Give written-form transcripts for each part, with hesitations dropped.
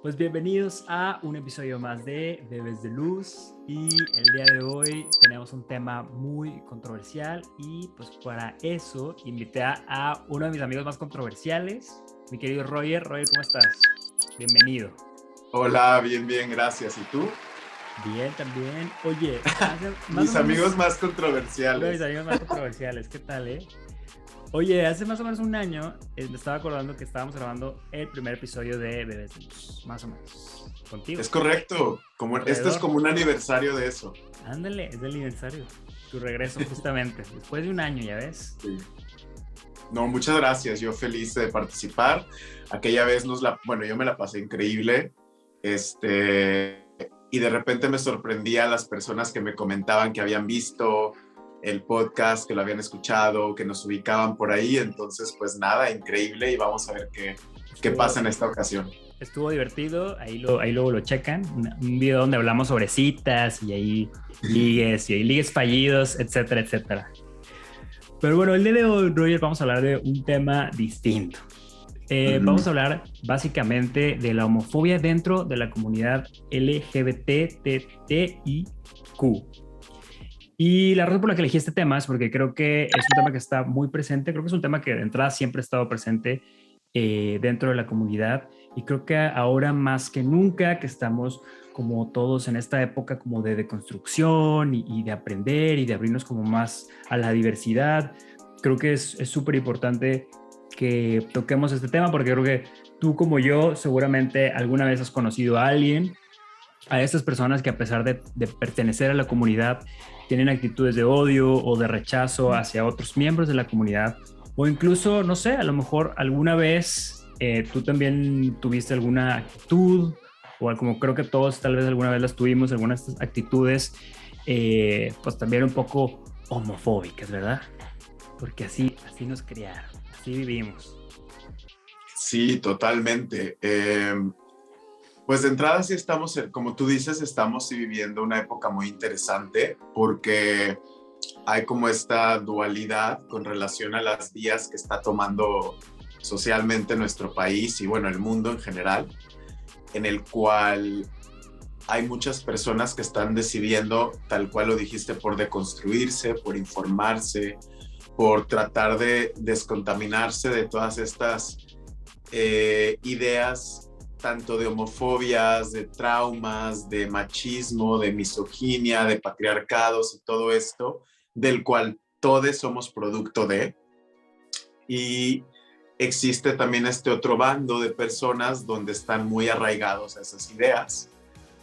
Pues bienvenidos a un episodio más de Bebés de Luz y el día de hoy tenemos un tema muy controversial y pues para eso invité a uno de mis amigos más controversiales, mi querido Roger. Roger, ¿cómo estás? Bienvenido. Hola, bien, gracias. ¿Y tú? Bien, también. Oye, más o Mis menos amigos más uno de mis controversiales. amigos más controversiales, ¿qué tal, eh? Oye, hace más o menos un año me estaba acordando que estábamos grabando el primer episodio de Bebés de Luz, más o menos, contigo. Es correcto. Esto es Alrededor. como un aniversario de eso. Ándale, es el aniversario. Tu regreso justamente, después de un año, ya ves. Sí. No, muchas gracias. Yo feliz de participar. Aquella vez yo me la pasé increíble. Y de repente me sorprendía a las personas que me comentaban que habían visto el podcast, que lo habían escuchado, que nos ubicaban por ahí. Entonces, pues nada, increíble. Y vamos a ver qué pasa en esta ocasión. Estuvo divertido, ahí luego lo checan. Un video donde hablamos sobre citas y ahí ligues fallidos, etcétera, etcétera. Pero bueno, el día de hoy, Roger, vamos a hablar de un tema distinto. Vamos a hablar básicamente de la homofobia dentro de la comunidad LGBTTIQ. Y la razón por la que elegí este tema es porque creo que es un tema que está muy presente, creo que es un tema que de entrada siempre ha estado presente dentro de la comunidad, y creo que ahora más que nunca que estamos como todos en esta época como de deconstrucción y de aprender y de abrirnos como más a la diversidad, creo que es súper importante que toquemos este tema, porque creo que tú como yo seguramente alguna vez has conocido a alguien, a estas personas que a pesar de pertenecer a la comunidad tienen actitudes de odio o de rechazo hacia otros miembros de la comunidad, o incluso, no sé, a lo mejor alguna vez tú también tuviste alguna actitud, o como creo que todos tal vez alguna vez las tuvimos, algunas de estas actitudes, pues también un poco homofóbicas, ¿verdad? Porque así nos criaron, así vivimos. Sí, totalmente. Pues de entrada sí estamos, como tú dices, estamos viviendo una época muy interesante porque hay como esta dualidad con relación a las vías que está tomando socialmente nuestro país y bueno, el mundo en general, en el cual hay muchas personas que están decidiendo, tal cual lo dijiste, por deconstruirse, por informarse, por tratar de descontaminarse de todas estas ideas, tanto de homofobias, de traumas, de machismo, de misoginia, de patriarcados y todo esto, del cual todos somos producto de. Y existe también este otro bando de personas donde están muy arraigados a esas ideas,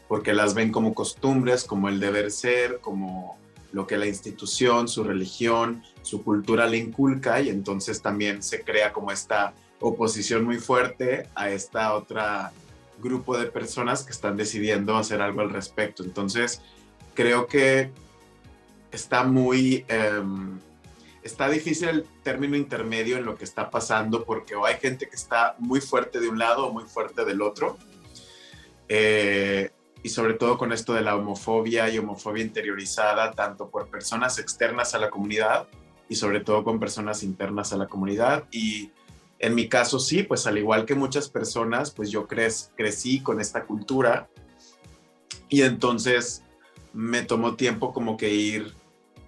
porque las ven como costumbres, como el deber ser, como lo que la institución, su religión, su cultura le inculca, y entonces también se crea como esta oposición muy fuerte a esta otra grupo de personas que están decidiendo hacer algo al respecto. Entonces, creo que está está difícil el término intermedio en lo que está pasando, porque o hay gente que está muy fuerte de un lado o muy fuerte del otro. Y sobre todo con esto de la homofobia y homofobia interiorizada, tanto por personas externas a la comunidad y sobre todo con personas internas a la comunidad. Y en mi caso sí, pues al igual que muchas personas, pues yo crecí con esta cultura, y entonces me tomó tiempo como que ir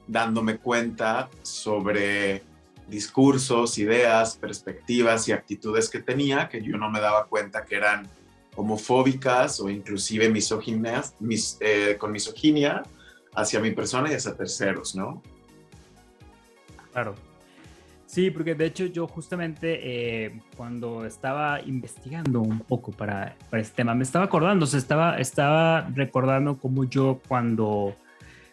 dándome cuenta sobre discursos, ideas, perspectivas y actitudes que tenía, que yo no me daba cuenta que eran homofóbicas o inclusive con misoginia hacia mi persona y hacia terceros, ¿no? Claro. Sí, porque de hecho yo justamente cuando estaba investigando un poco para este tema, me estaba acordando, o sea, estaba recordando cómo yo cuando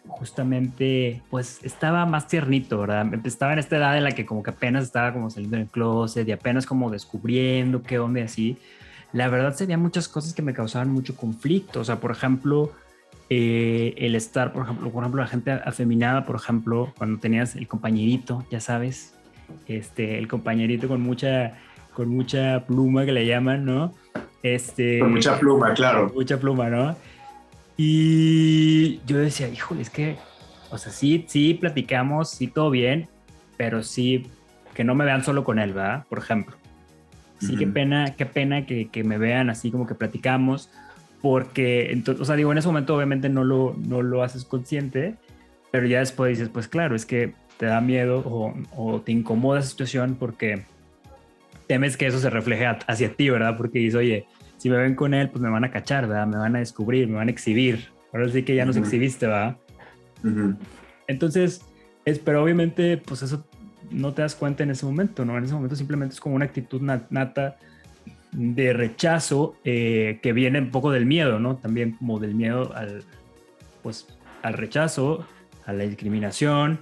justamente pues estaba más tiernito, ¿verdad? Estaba en esta edad en la que como que apenas estaba como saliendo del closet y apenas como descubriendo qué onda y así. La verdad serían muchas cosas que me causaban mucho conflicto, o sea, por ejemplo, el estar, por ejemplo, la gente afeminada, por ejemplo, cuando tenías el compañerito, ya sabes, el compañerito con mucha pluma que le llaman, ¿no? Con mucha pluma, claro. Mucha pluma, ¿no? Y yo decía, híjole, es que, o sea, sí platicamos, sí todo bien, pero sí que no me vean solo con él, ¿verdad? Por ejemplo. sí, qué pena que me vean así como que platicamos, porque, entonces, o sea, digo, en ese momento obviamente no lo haces consciente, pero ya después dices, pues claro, es que te da miedo o te incomoda esa situación porque temes que eso se refleje hacia ti, ¿verdad? Porque dices, oye, si me ven con él, pues me van a cachar, ¿verdad? Me van a descubrir, me van a exhibir. Ahora sí que ya nos exhibiste, ¿verdad? Entonces, pero obviamente, pues eso no te das cuenta en ese momento, ¿no? En ese momento simplemente es como una actitud nata de rechazo que viene un poco del miedo, ¿no? También como del miedo pues, al rechazo, a la discriminación,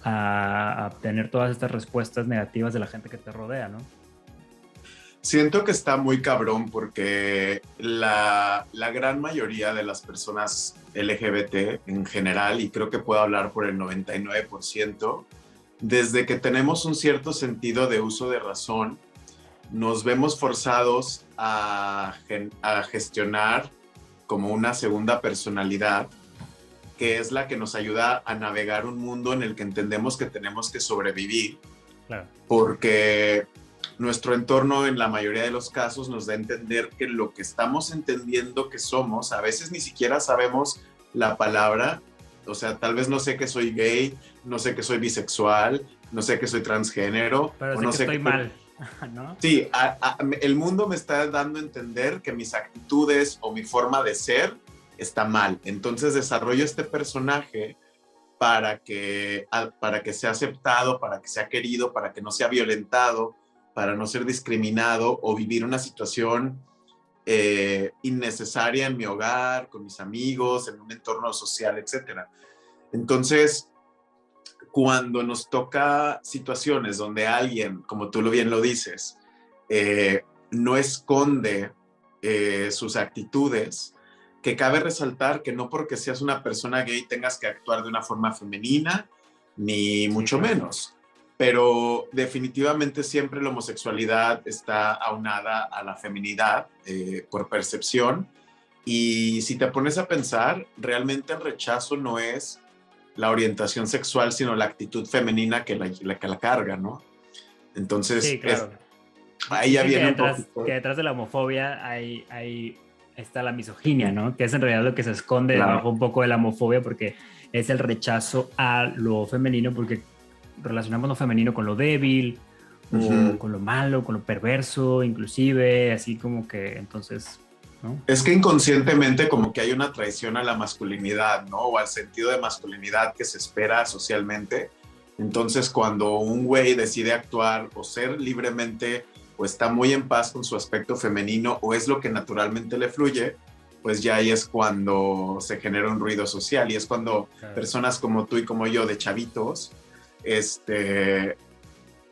a obtener todas estas respuestas negativas de la gente que te rodea, ¿no? Siento que está muy cabrón porque la gran mayoría de las personas LGBT en general, y creo que puedo hablar por el 99%, desde que tenemos un cierto sentido de uso de razón, nos vemos forzados a gestionar como una segunda personalidad, que es la que nos ayuda a navegar un mundo en el que entendemos que tenemos que sobrevivir. Claro. Porque nuestro entorno en la mayoría de los casos nos da a entender que lo que estamos entendiendo que somos, a veces ni siquiera sabemos la palabra, o sea, tal vez no sé que soy gay, no sé que soy bisexual, no sé que soy transgénero. Pero o sé no que sé estoy mal, ¿no? Sí, el mundo me está dando a entender que mis actitudes o mi forma de ser está mal. Entonces desarrollo este personaje para que sea aceptado, para que sea querido, para que no sea violentado, para no ser discriminado o vivir una situación innecesaria en mi hogar, con mis amigos, en un entorno social, etc. Entonces, cuando nos toca situaciones donde alguien, como tú bien lo dices, no esconde sus actitudes, que cabe resaltar que no porque seas una persona gay tengas que actuar de una forma femenina, ni mucho menos. Pero definitivamente siempre la homosexualidad está aunada a la feminidad por percepción. Y si te pones a pensar, realmente el rechazo no es la orientación sexual, sino la actitud femenina que la carga, ¿no? Entonces, sí, claro. Ahí ya viene que detrás de la homofobia está la misoginia, ¿no? Que es en realidad lo que se esconde debajo un poco de la homofobia, porque es el rechazo a lo femenino, porque relacionamos lo femenino con lo débil, o con lo malo, con lo perverso, inclusive, así como que entonces, ¿no? Es que inconscientemente como que hay una traición a la masculinidad, ¿no? O al sentido de masculinidad que se espera socialmente. Entonces, cuando un güey decide actuar o ser libremente o está muy en paz con su aspecto femenino o es lo que naturalmente le fluye, pues ya ahí es cuando se genera un ruido social y es cuando personas como tú y como yo de chavitos,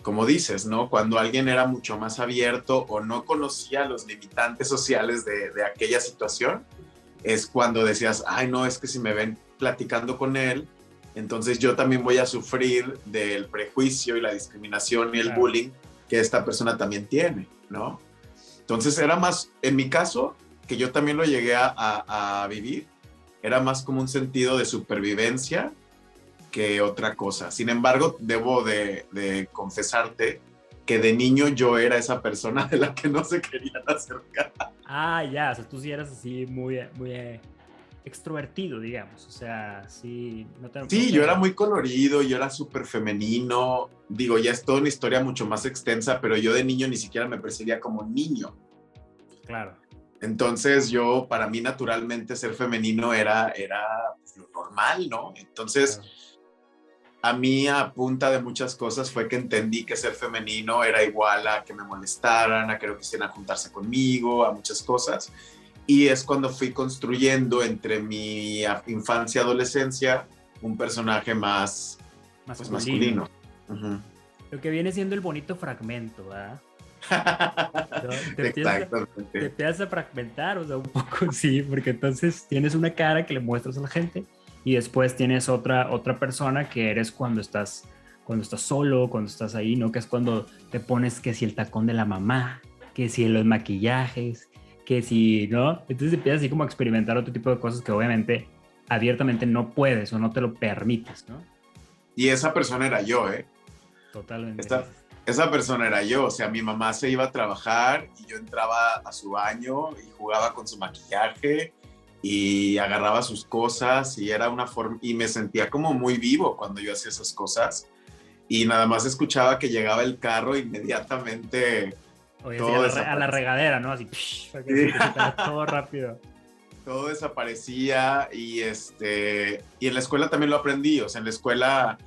como dices, ¿no? Cuando alguien era mucho más abierto o no conocía los limitantes sociales de aquella situación, es cuando decías, ay, no, es que si me ven platicando con él, entonces yo también voy a sufrir del prejuicio y la discriminación y el bullying que esta persona también tiene, ¿no? Entonces era más, en mi caso, que yo también lo llegué a vivir, era más como un sentido de supervivencia que otra cosa. Sin embargo, debo de confesarte que de niño yo era esa persona de la que no se querían acercar. Ah, ya, o sea, tú sí eras así muy extrovertido, digamos, o sea, sí. Sí, yo era muy colorido, yo era súper femenino, digo, ya es toda una historia mucho más extensa, pero yo de niño ni siquiera me percibía como niño. Claro. Entonces yo, para mí naturalmente ser femenino era pues, lo normal, ¿no? Entonces, a mí a punta de muchas cosas fue que entendí que ser femenino era igual a que me molestaran, a que no quisieran juntarse conmigo, a muchas cosas. Y es cuando fui construyendo entre mi infancia y adolescencia un personaje más pues, masculino. Lo que viene siendo el bonito fragmento, ¿verdad? Te empiezas a fragmentar, o sea, un poco sí, porque entonces tienes una cara que le muestras a la gente y después tienes otra persona que eres cuando estás solo, cuando estás ahí, ¿no? Que es cuando te pones que si el tacón de la mamá, que si los maquillajes, que si, ¿no? Entonces empiezas así como a experimentar otro tipo de cosas que obviamente abiertamente no puedes o no te lo permites, ¿no? Y esa persona era yo, ¿eh? Totalmente. esa persona era yo. O sea, mi mamá se iba a trabajar y yo entraba a su baño y jugaba con su maquillaje y agarraba sus cosas y era una forma, y me sentía como muy vivo cuando yo hacía esas cosas y nada más escuchaba que llegaba el carro, inmediatamente Oye, sí, todo a la desaparecía. regadera, ¿no? Así, para que se Sí. te quitara todo rápido. Todo desaparecía y en la escuela también lo aprendí. O sea, en la escuela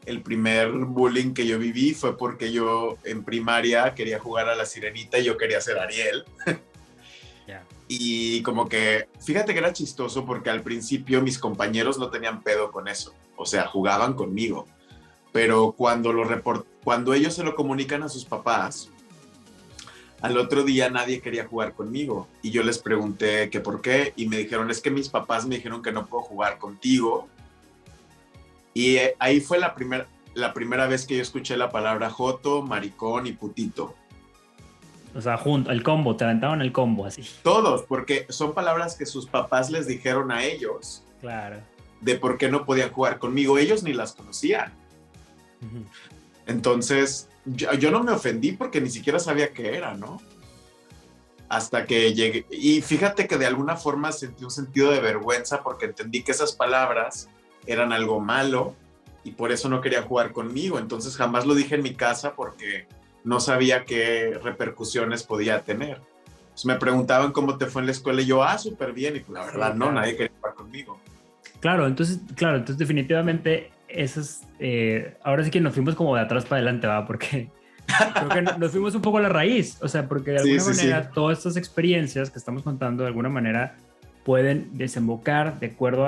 el primer bullying que yo viví fue porque yo en primaria quería jugar a la sirenita y yo quería ser Ariel. Ya. Y como que, fíjate que era chistoso porque al principio mis compañeros no tenían pedo con eso. O sea, jugaban conmigo. Pero cuando ellos se lo comunican a sus papás, al otro día nadie quería jugar conmigo y yo les pregunté que por qué y me dijeron, es que mis papás me dijeron que no puedo jugar contigo. Y ahí fue la primera vez que yo escuché la palabra joto, maricón y putito. O sea, junto, el combo, te aventaban el combo así. Todos, porque son palabras que sus papás les dijeron a ellos Claro. de por qué no podían jugar conmigo. Ellos ni las conocían. Ujú. Entonces, yo no me ofendí porque ni siquiera sabía qué era, ¿no? Hasta que llegué. Y fíjate que de alguna forma sentí un sentido de vergüenza porque entendí que esas palabras eran algo malo y por eso no quería jugar conmigo. Entonces jamás lo dije en mi casa porque no sabía qué repercusiones podía tener. Pues me preguntaban cómo te fue en la escuela y yo, súper bien. Y pues la verdad, Sí, no, claro. nadie quería jugar conmigo. Claro, entonces definitivamente ahora sí que nos fuimos como de atrás para adelante, ¿va? Porque creo que nos fuimos un poco a la raíz, o sea, porque de Sí, alguna sí, sí. manera todas estas experiencias que estamos contando de alguna manera pueden desembocar de acuerdo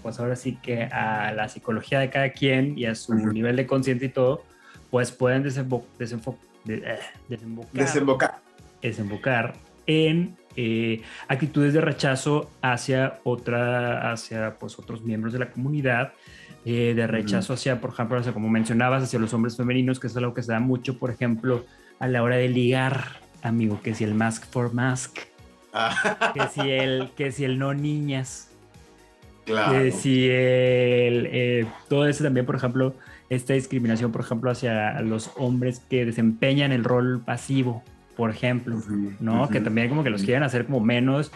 pues ahora sí que a la psicología de cada quien y a su nivel de conciencia y todo, pues pueden Desembocar. desembocar en actitudes de rechazo hacia pues otros miembros de la comunidad, de rechazo hacia, por ejemplo, hacia, como mencionabas, hacia los hombres femeninos, que es algo que se da mucho, por ejemplo, a la hora de ligar, amigo, que si el mask for mask, que si el no niñas, que Claro. si todo eso también, por ejemplo, esta discriminación, por ejemplo, hacia los hombres que desempeñan el rol pasivo, por ejemplo, ¿no? Que también como que los quieren hacer como menos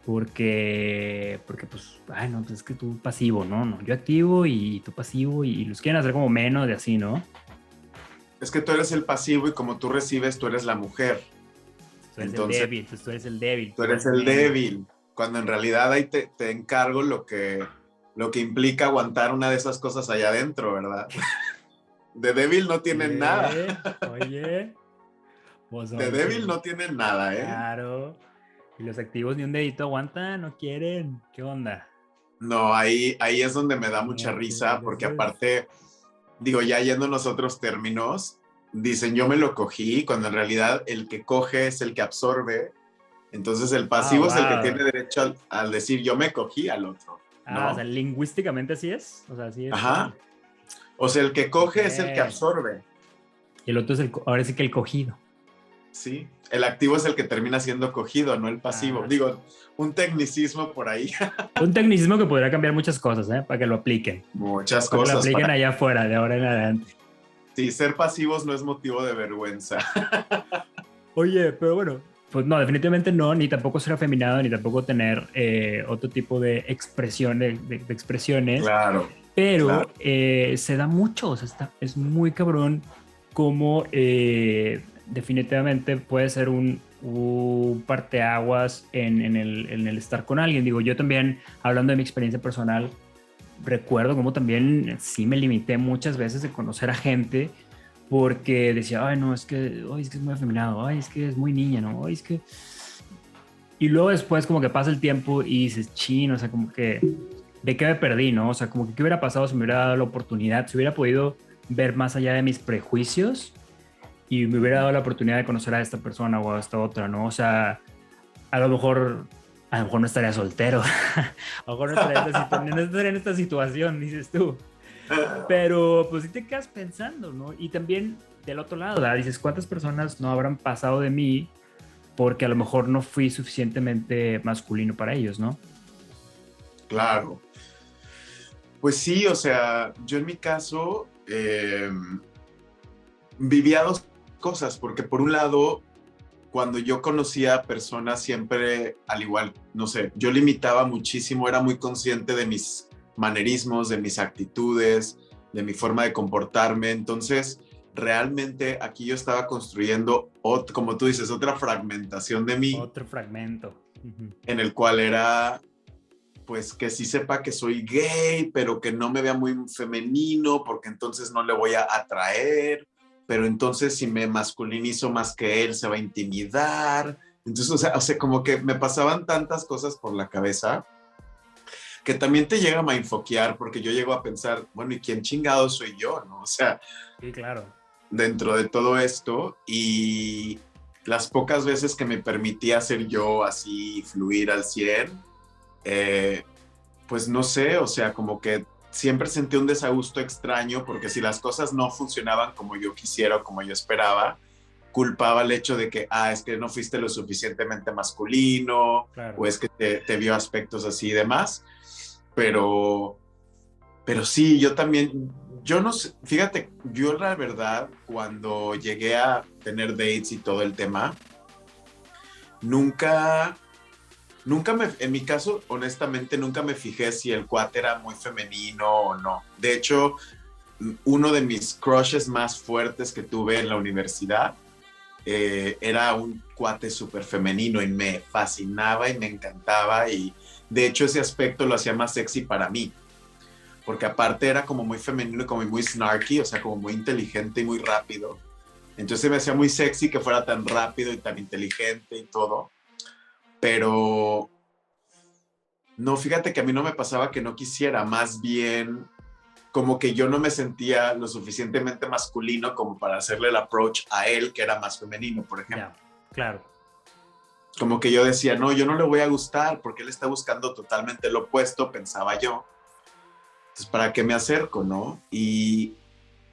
porque pues, ay, no, pues es que tú pasivo, ¿no? No, yo activo y tú pasivo y los quieren hacer como menos de así, ¿no? Es que tú eres el pasivo y como tú recibes, tú eres la mujer. Tú eres Entonces, el débil, tú eres el débil. tú eres el débil, cuando en realidad ahí te encargo lo que implica aguantar una de esas cosas allá adentro, ¿verdad? De débil no tienen nada. Oye, pues De débil no tienen nada, ¿eh? claro. Y los activos ni un dedito aguantan, no quieren. ¿Qué onda? No, ahí es donde me da mucha No risa, porque quieren. aparte, digo, ya yéndonos a otros términos, dicen yo me lo cogí, cuando en realidad el que coge es el que absorbe. Entonces el Ah, pasivo es el que wow. tiene derecho al decir yo me cogí al otro, Ah, o sea, ¿no? lingüísticamente así es. O sea, así es. Ajá. O sea, el que Ok. coge es el que absorbe, Y el otro es ahora sí que el cogido. ¿sí? El activo es el que termina siendo cogido, no el pasivo. Ah, Digo, un tecnicismo por ahí. un tecnicismo que podría cambiar muchas cosas, ¿eh? Para que lo apliquen. Muchas Para que lo cosas apliquen para... allá afuera, de ahora en adelante. Sí, ser pasivos no es motivo de vergüenza. Oye, pero bueno, pues no, definitivamente no, ni tampoco ser afeminado, ni tampoco tener otro tipo de de expresiones, Claro, pero claro. se da mucho, o sea, es muy cabrón como definitivamente puede ser un parteaguas en el estar con alguien. Digo, yo también, hablando de mi experiencia personal, recuerdo como también sí me limité muchas veces de conocer a gente porque decía, ay, no, es que es muy afeminado, ay, es que es muy niña, ¿no? Ay, es que... Y luego después como que pasa el tiempo y dices, chin, o sea, como que, ¿de qué me perdí, no? O sea, como que qué hubiera pasado si me hubiera dado la oportunidad, si hubiera podido ver más allá de mis prejuicios y me hubiera dado la oportunidad de conocer a esta persona o a esta otra, ¿no? O sea, a lo mejor, a lo mejor no estaría soltero, a lo mejor no estaría en esta situación, dices tú. Pero pues sí te quedas pensando, ¿no? Y también del otro lado, ¿verdad? Dices, ¿cuántas personas no habrán pasado de mí porque a lo mejor no fui suficientemente masculino para ellos, ¿no? Claro. Pues sí, o sea, yo en mi caso, vivía dos cosas, porque por un lado, cuando yo conocía a personas siempre, al igual, no sé, yo limitaba muchísimo, era muy consciente de mis manerismos, de mis actitudes, de mi forma de comportarme. Entonces, realmente aquí yo estaba construyendo, como tú dices, otra fragmentación de mí, Otro fragmento. en el cual era, pues, que sí sepa que soy gay, pero que no me vea muy femenino, porque entonces no le voy a atraer, pero entonces si me masculinizo más que él, se va a intimidar. Entonces, o sea, como que me pasaban tantas cosas por la cabeza que también te llega a mindfuckear, porque yo llego a pensar, bueno, ¿y quién chingado soy yo? ¿No? O sea, Sí, claro. dentro de todo esto, y las pocas veces que me permitía ser yo así, fluir al 100, pues no sé, o sea, como que siempre sentí un desagusto extraño, porque si las cosas no funcionaban como yo quisiera o como yo esperaba, culpaba el hecho de que, es que no fuiste lo suficientemente masculino, Claro. o es que te vio aspectos así y demás, pero, pero sí, yo también, yo no sé, fíjate, yo la verdad, cuando llegué a tener dates y todo el tema, nunca, en mi caso, honestamente, nunca me fijé si el cuate era muy femenino o no. De hecho, uno de mis crushes más fuertes que tuve en la universidad era un cuate súper femenino y me fascinaba y me encantaba, y de hecho ese aspecto lo hacía más sexy para mí, porque aparte era como muy femenino y como muy snarky, o sea, como muy inteligente y muy rápido. Entonces me hacía muy sexy que fuera tan rápido y tan inteligente y todo, pero no, fíjate que a mí no me pasaba que no quisiera, más bien como que yo no me sentía lo suficientemente masculino como para hacerle el approach a él, que era más femenino, por ejemplo. Ya, claro. Como que yo decía, no, yo no le voy a gustar porque él está buscando totalmente lo opuesto, pensaba yo. Entonces, ¿para qué me acerco, no? Y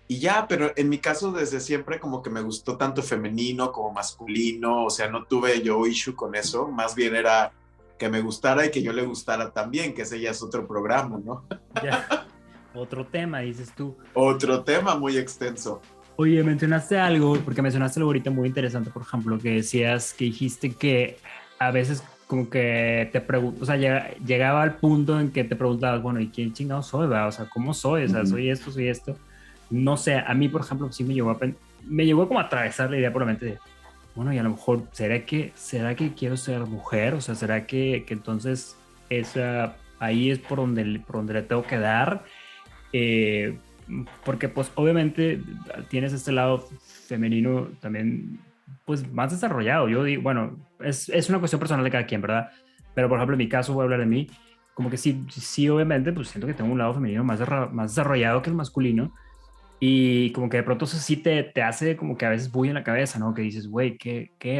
ya, pero en mi caso desde siempre como que me gustó tanto femenino como masculino, o sea, no tuve yo issue con eso, más bien era que me gustara y que yo le gustara también, que ese ya es otro programa, ¿no? Ya. Otro tema, dices tú. Otro tema muy extenso. Oye, mencionaste algo, porque mencionaste algo ahorita muy interesante, por ejemplo, que decías que dijiste que a veces como que te preguntas, o sea, llegaba al punto en que te preguntabas, bueno, ¿y quién chingado soy, va? O sea, ¿cómo soy? O sea, soy esto, soy esto. No sé, a mí, por ejemplo, sí me llegó como a atravesar la idea por la mente de, bueno, y a lo mejor, ¿será que quiero ser mujer? O sea, ¿será que entonces ahí es por donde le tengo que dar? Eh, Porque pues obviamente tienes este lado femenino también pues más desarrollado. Yo digo, bueno, es una cuestión personal de cada quien, ¿verdad? Pero por ejemplo en mi caso voy a hablar de mí, como que sí, sí obviamente pues siento que tengo un lado femenino más desarrollado que el masculino, y como que de pronto eso sí te hace como que a veces bulla en la cabeza, ¿no? Que dices, güey,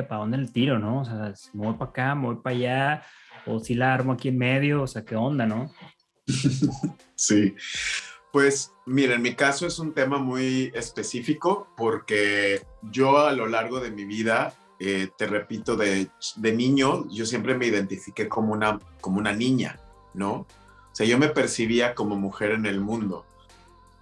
¿para dónde el tiro, no? O sea, si me voy para acá, me voy para allá, o si la armo aquí en medio, o sea, ¿qué onda, no? Sí, pues mira, en mi caso es un tema muy específico porque yo a lo largo de mi vida, te repito, de niño, yo siempre me identifiqué como una niña, ¿no? O sea, yo me percibía como mujer en el mundo.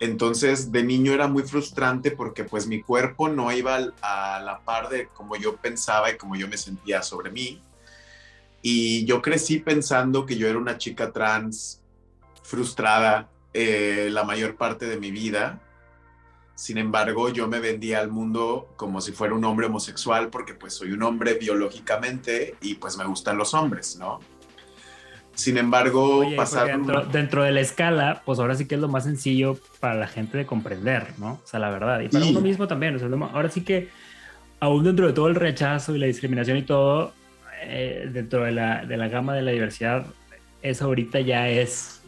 Entonces, de niño era muy frustrante porque pues mi cuerpo no iba a la par de como yo pensaba y como yo me sentía sobre mí. Y yo crecí pensando que yo era una chica trans frustrada la mayor parte de mi vida. Sin embargo, yo me vendía al mundo como si fuera un hombre homosexual porque pues soy un hombre biológicamente y pues me gustan los hombres, ¿no? Sin embargo, Oye, porque pasaron una... dentro de la escala, pues ahora sí que es lo más sencillo para la gente de comprender, ¿no? O sea, la verdad. Y para uno Y, mismo también. O sea, ahora sí que, aún dentro de todo el rechazo y la discriminación y todo, dentro de la gama de la diversidad, eso ahorita ya es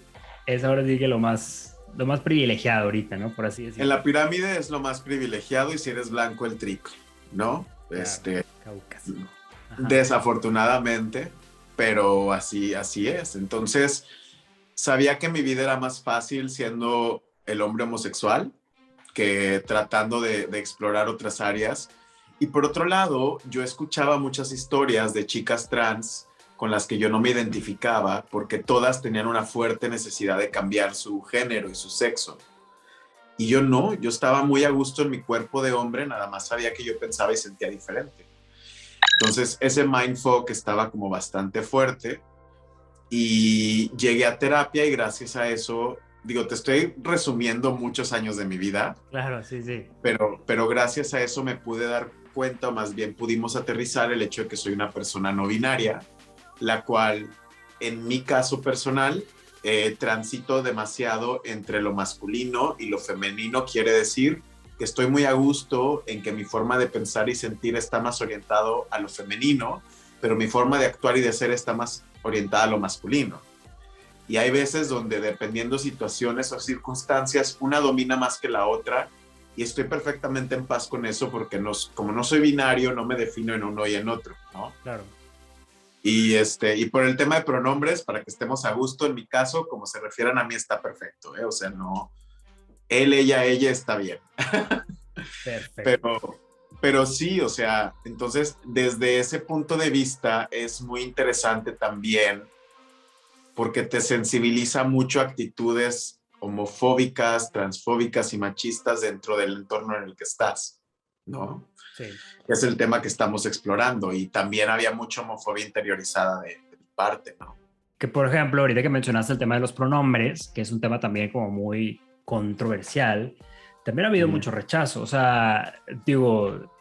ahora sí que lo más privilegiado ahorita, ¿no? Por así en decirlo. la pirámide es lo más privilegiado y si eres blanco el triple, ¿no? Claro, caucásico. Ajá. Desafortunadamente, pero así es. Entonces, sabía que mi vida era más fácil siendo el hombre homosexual que tratando de explorar otras áreas. Y por otro lado, yo escuchaba muchas historias de chicas trans con las que yo no me identificaba porque todas tenían una fuerte necesidad de cambiar su género y su sexo. Y yo no, yo estaba muy a gusto en mi cuerpo de hombre, nada más sabía que yo pensaba y sentía diferente. Entonces ese mindfuck estaba como bastante fuerte y llegué a terapia y gracias a eso, digo, te estoy resumiendo muchos años de mi vida, Claro, sí, sí. pero gracias a eso me pude dar cuenta, o más bien pudimos aterrizar el hecho de que soy una persona no binaria, la cual en mi caso personal transito demasiado entre lo masculino y lo femenino, quiere decir que estoy muy a gusto en que mi forma de pensar y sentir está más orientado a lo femenino, pero mi forma de actuar y de ser está más orientada a lo masculino. Y hay veces donde, dependiendo situaciones o circunstancias, una domina más que la otra, y estoy perfectamente en paz con eso porque no, como no soy binario, no me defino en uno y en otro, ¿no? Claro. Y por el tema de pronombres, para que estemos a gusto, en mi caso, como se refieran a mí, está perfecto, ¿eh? O sea, no, él, ella está bien. Perfecto. Pero sí, o sea, entonces, desde ese punto de vista, es muy interesante también porque te sensibiliza mucho a actitudes homofóbicas, transfóbicas y machistas dentro del entorno en el que estás, ¿no? Sí. Es el tema que estamos explorando y también había mucha homofobia interiorizada de mi parte, ¿no? Que por ejemplo, ahorita que mencionaste el tema de los pronombres, que es un tema también como muy controversial, también ha habido mucho rechazo. O sea, digo,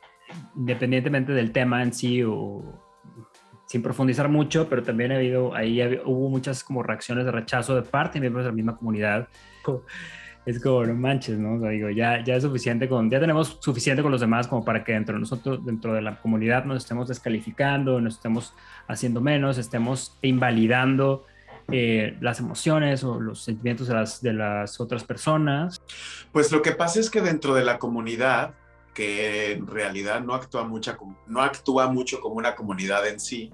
independientemente del tema en sí o sin profundizar mucho, pero también hubo muchas como reacciones de rechazo de parte de miembros de la misma comunidad. Es como, no manches, ¿no? O sea, digo, ya es suficiente ya tenemos suficiente con los demás como para que dentro de nosotros, dentro de la comunidad, nos estemos descalificando, nos estemos haciendo menos, estemos invalidando las emociones o los sentimientos de las otras personas. Pues lo que pasa es que dentro de la comunidad, que en realidad no actúa mucho como una comunidad en sí,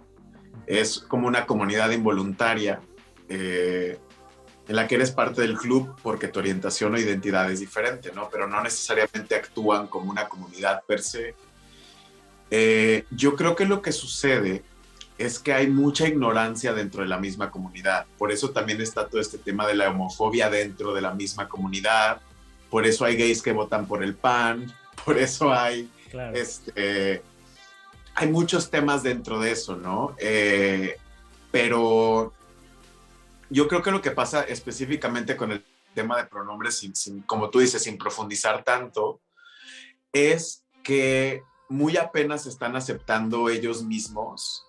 es como una comunidad involuntaria, en la que eres parte del club porque tu orientación o identidad es diferente, ¿no? Pero no necesariamente actúan como una comunidad per se. Yo creo que lo que sucede es que hay mucha ignorancia dentro de la misma comunidad. Por eso también está todo este tema de la homofobia dentro de la misma comunidad. Por eso hay gays que votan por el PAN. Por eso hay, Claro. hay muchos temas dentro de eso, ¿no? Pero yo creo que lo que pasa específicamente con el tema de pronombres, como tú dices, sin profundizar tanto, es que muy apenas están aceptando ellos mismos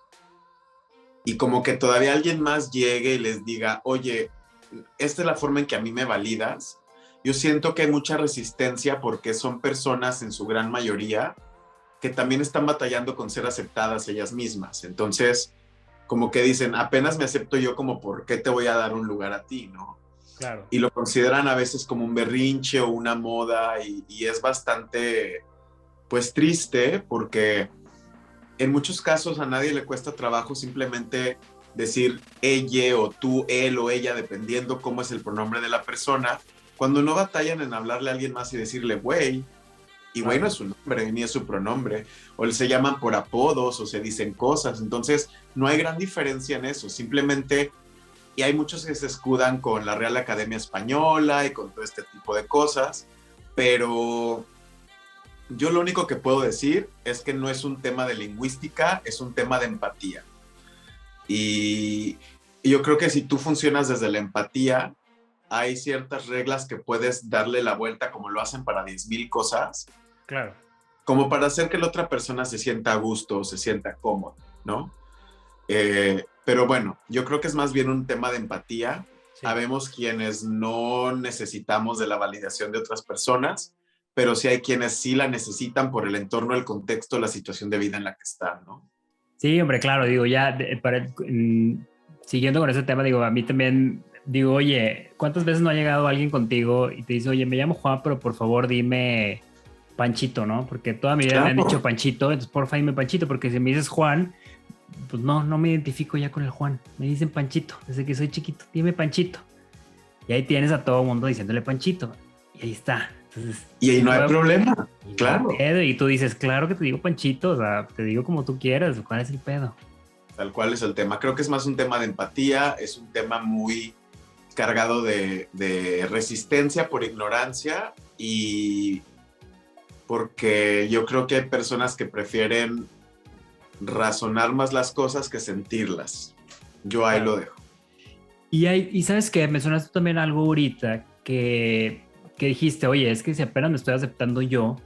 y como que todavía alguien más llegue y les diga, oye, esta es la forma en que a mí me validas. Yo siento que hay mucha resistencia porque son personas en su gran mayoría que también están batallando con ser aceptadas ellas mismas. Entonces, como que dicen, apenas me acepto yo, como por qué te voy a dar un lugar a ti, ¿no? Claro. Y lo consideran a veces como un berrinche o una moda y es bastante, pues, triste porque en muchos casos a nadie le cuesta trabajo simplemente decir ella o tú, él o ella, dependiendo cómo es el pronombre de la persona, cuando no batallan en hablarle a alguien más y decirle güey, y güey no es su nombre ni es su pronombre, o se llaman por apodos o se dicen cosas, entonces no hay gran diferencia en eso, simplemente, y hay muchos que se escudan con la Real Academia Española y con todo este tipo de cosas, pero yo lo único que puedo decir es que no es un tema de lingüística, es un tema de empatía. Y yo creo que si tú funcionas desde la empatía, hay ciertas reglas que puedes darle la vuelta como lo hacen para 10,000 cosas. Claro. Como para hacer que la otra persona se sienta a gusto o se sienta cómoda, ¿no? Pero bueno, yo creo que es más bien un tema de empatía. Sí. Habemos quienes no necesitamos de la validación de otras personas, pero sí hay quienes sí la necesitan por el entorno, el contexto, la situación de vida en la que están, ¿no? Sí, hombre, claro, digo, siguiendo con ese tema, digo, a mí también, digo, oye, ¿cuántas veces no ha llegado alguien contigo y te dice, oye, me llamo Juan, pero por favor dime Panchito, ¿no? Porque toda mi vida me han dicho Panchito, entonces porfa dime Panchito, porque si me dices Juan, pues no me identifico ya con el Juan, me dicen Panchito, desde que soy chiquito, dime Panchito. Y ahí tienes a todo el mundo diciéndole Panchito, y ahí está. Entonces, y ahí no hay problema, claro. Y tú dices, claro que te digo Panchito, o sea, te digo como tú quieras, ¿cuál es el pedo? Tal cual es el tema. Creo que es más un tema de empatía, es un tema muy cargado de resistencia por ignorancia y porque yo creo que hay personas que prefieren razonar más las cosas que sentirlas. Yo ahí lo dejo. Y sabes qué, me sonaste también algo ahorita que dijiste, oye, es que si apenas me estoy aceptando yo,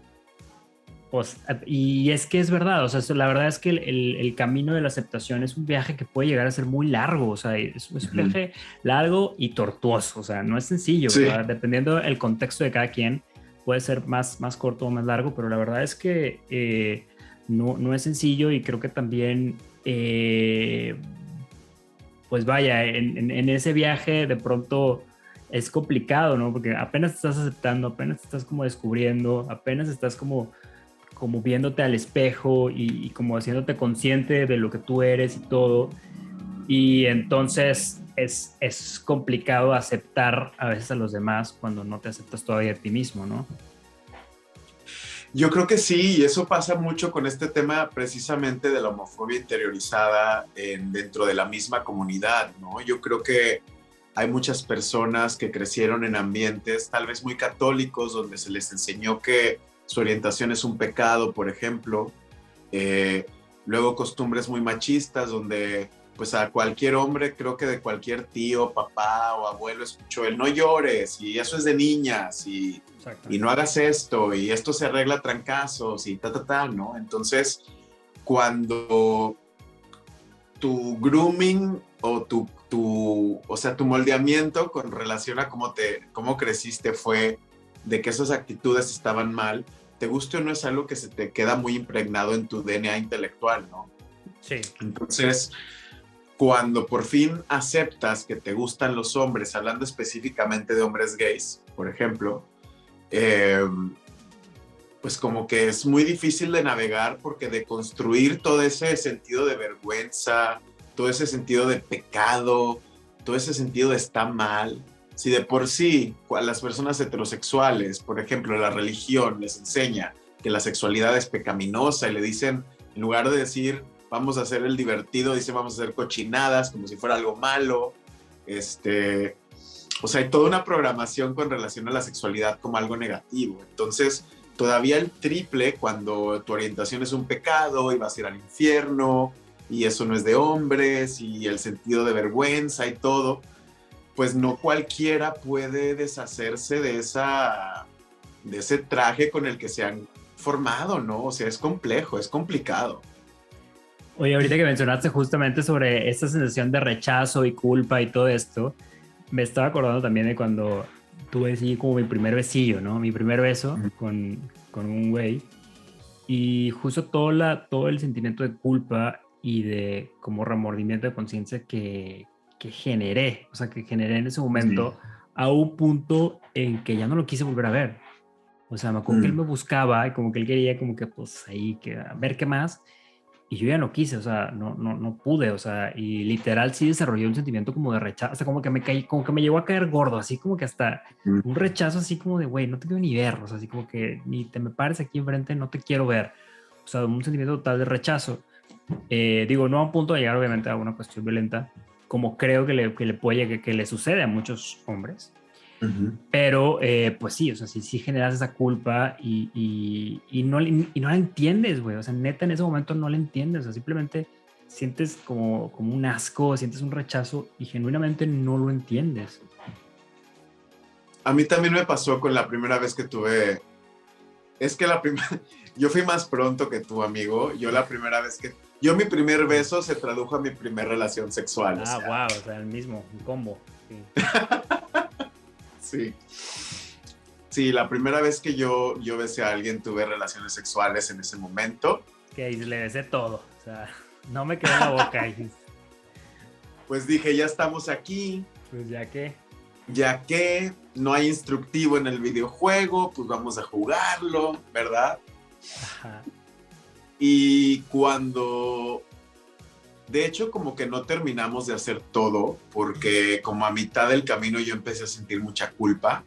pues, y es que es verdad, o sea, la verdad es que el camino de la aceptación es un viaje que puede llegar a ser muy largo, o sea, es un viaje largo y tortuoso, o sea, no es sencillo, Sí. ¿verdad? Dependiendo del contexto de cada quien, puede ser más corto o más largo, pero la verdad es que no es sencillo y creo que también, pues vaya, en ese viaje de pronto es complicado, ¿no? Porque apenas te estás aceptando, apenas te estás como descubriendo, apenas estás como viéndote al espejo y como haciéndote consciente de lo que tú eres y todo. Y entonces es complicado aceptar a veces a los demás cuando no te aceptas todavía a ti mismo, ¿no? Yo creo que sí, y eso pasa mucho con este tema precisamente de la homofobia interiorizada dentro de la misma comunidad, ¿no? Yo creo que hay muchas personas que crecieron en ambientes tal vez muy católicos, donde se les enseñó que su orientación es un pecado, por ejemplo. Luego costumbres muy machistas, donde pues a cualquier hombre, creo que de cualquier tío, papá o abuelo escuchó el no llores, y eso es de niñas, y no hagas esto, y esto se arregla a trancazos, y ¿no? Entonces, cuando tu grooming o o sea, tu moldeamiento con relación a cómo creciste fue de que esas actitudes estaban mal, te guste o no, es algo que se te queda muy impregnado en tu DNA intelectual, ¿no? Sí. Entonces, cuando por fin aceptas que te gustan los hombres, hablando específicamente de hombres gays, por ejemplo, pues como que es muy difícil de navegar, porque de construir todo ese sentido de vergüenza, todo ese sentido de pecado, todo ese sentido de está mal, si de por sí a las personas heterosexuales, por ejemplo, la religión les enseña que la sexualidad es pecaminosa y le dicen, en lugar de decir vamos a hacer el divertido, dicen vamos a hacer cochinadas como si fuera algo malo, o sea, hay toda una programación con relación a la sexualidad como algo negativo. Entonces, todavía el triple cuando tu orientación es un pecado y vas a ir al infierno y eso no es de hombres y el sentido de vergüenza y todo, pues no cualquiera puede deshacerse de ese traje con el que se han formado, ¿no? O sea, es complejo, es complicado. Oye, ahorita que mencionaste justamente sobre esta sensación de rechazo y culpa y todo esto, me estaba acordando también de cuando tuve así como mi primer besillo, ¿no? Mi primer beso con un güey. Y justo todo el sentimiento de culpa y de como remordimiento de conciencia que generé, o sea, que generé en ese momento, a un punto en que ya no lo quise volver a ver. O sea, me acuerdo que él me buscaba y como que él quería como que pues ahí, que a ver qué más. Y yo ya no quise, o sea, no pude, o sea, y literal sí desarrollé un sentimiento como de rechazo, o sea, como que me caí, como que me llegó a caer gordo, así como que hasta un rechazo así como de, güey, no te quiero ni ver, o sea, así como que ni te me pares aquí enfrente, no te quiero ver. O sea, un sentimiento total de rechazo. Digo, no a un punto de llegar obviamente a una cuestión violenta, como creo que le puede, que le sucede a muchos hombres. Pero pues sí, o sea, sí generas esa culpa y no la entiendes, güey. O sea, neta, en ese momento no la entiendes. O sea, simplemente sientes como un asco, sientes un rechazo y genuinamente no lo entiendes. A mí también me pasó con la primera vez que tuve. Es que yo fui más pronto que tu amigo. Yo mi primer beso se tradujo a mi primera relación sexual. Ah, wow, o sea, el mismo, un combo. Sí. Sí, la primera vez que yo besé a alguien, tuve relaciones sexuales en ese momento. Que le besé todo, o sea, no me quedé en la boca. Pues dije, ya estamos aquí. Pues ya que. Ya que no hay instructivo en el videojuego, pues vamos a jugarlo, ¿verdad? Ajá. Y cuando, de hecho, como que no terminamos de hacer todo, porque como a mitad del camino yo empecé a sentir mucha culpa.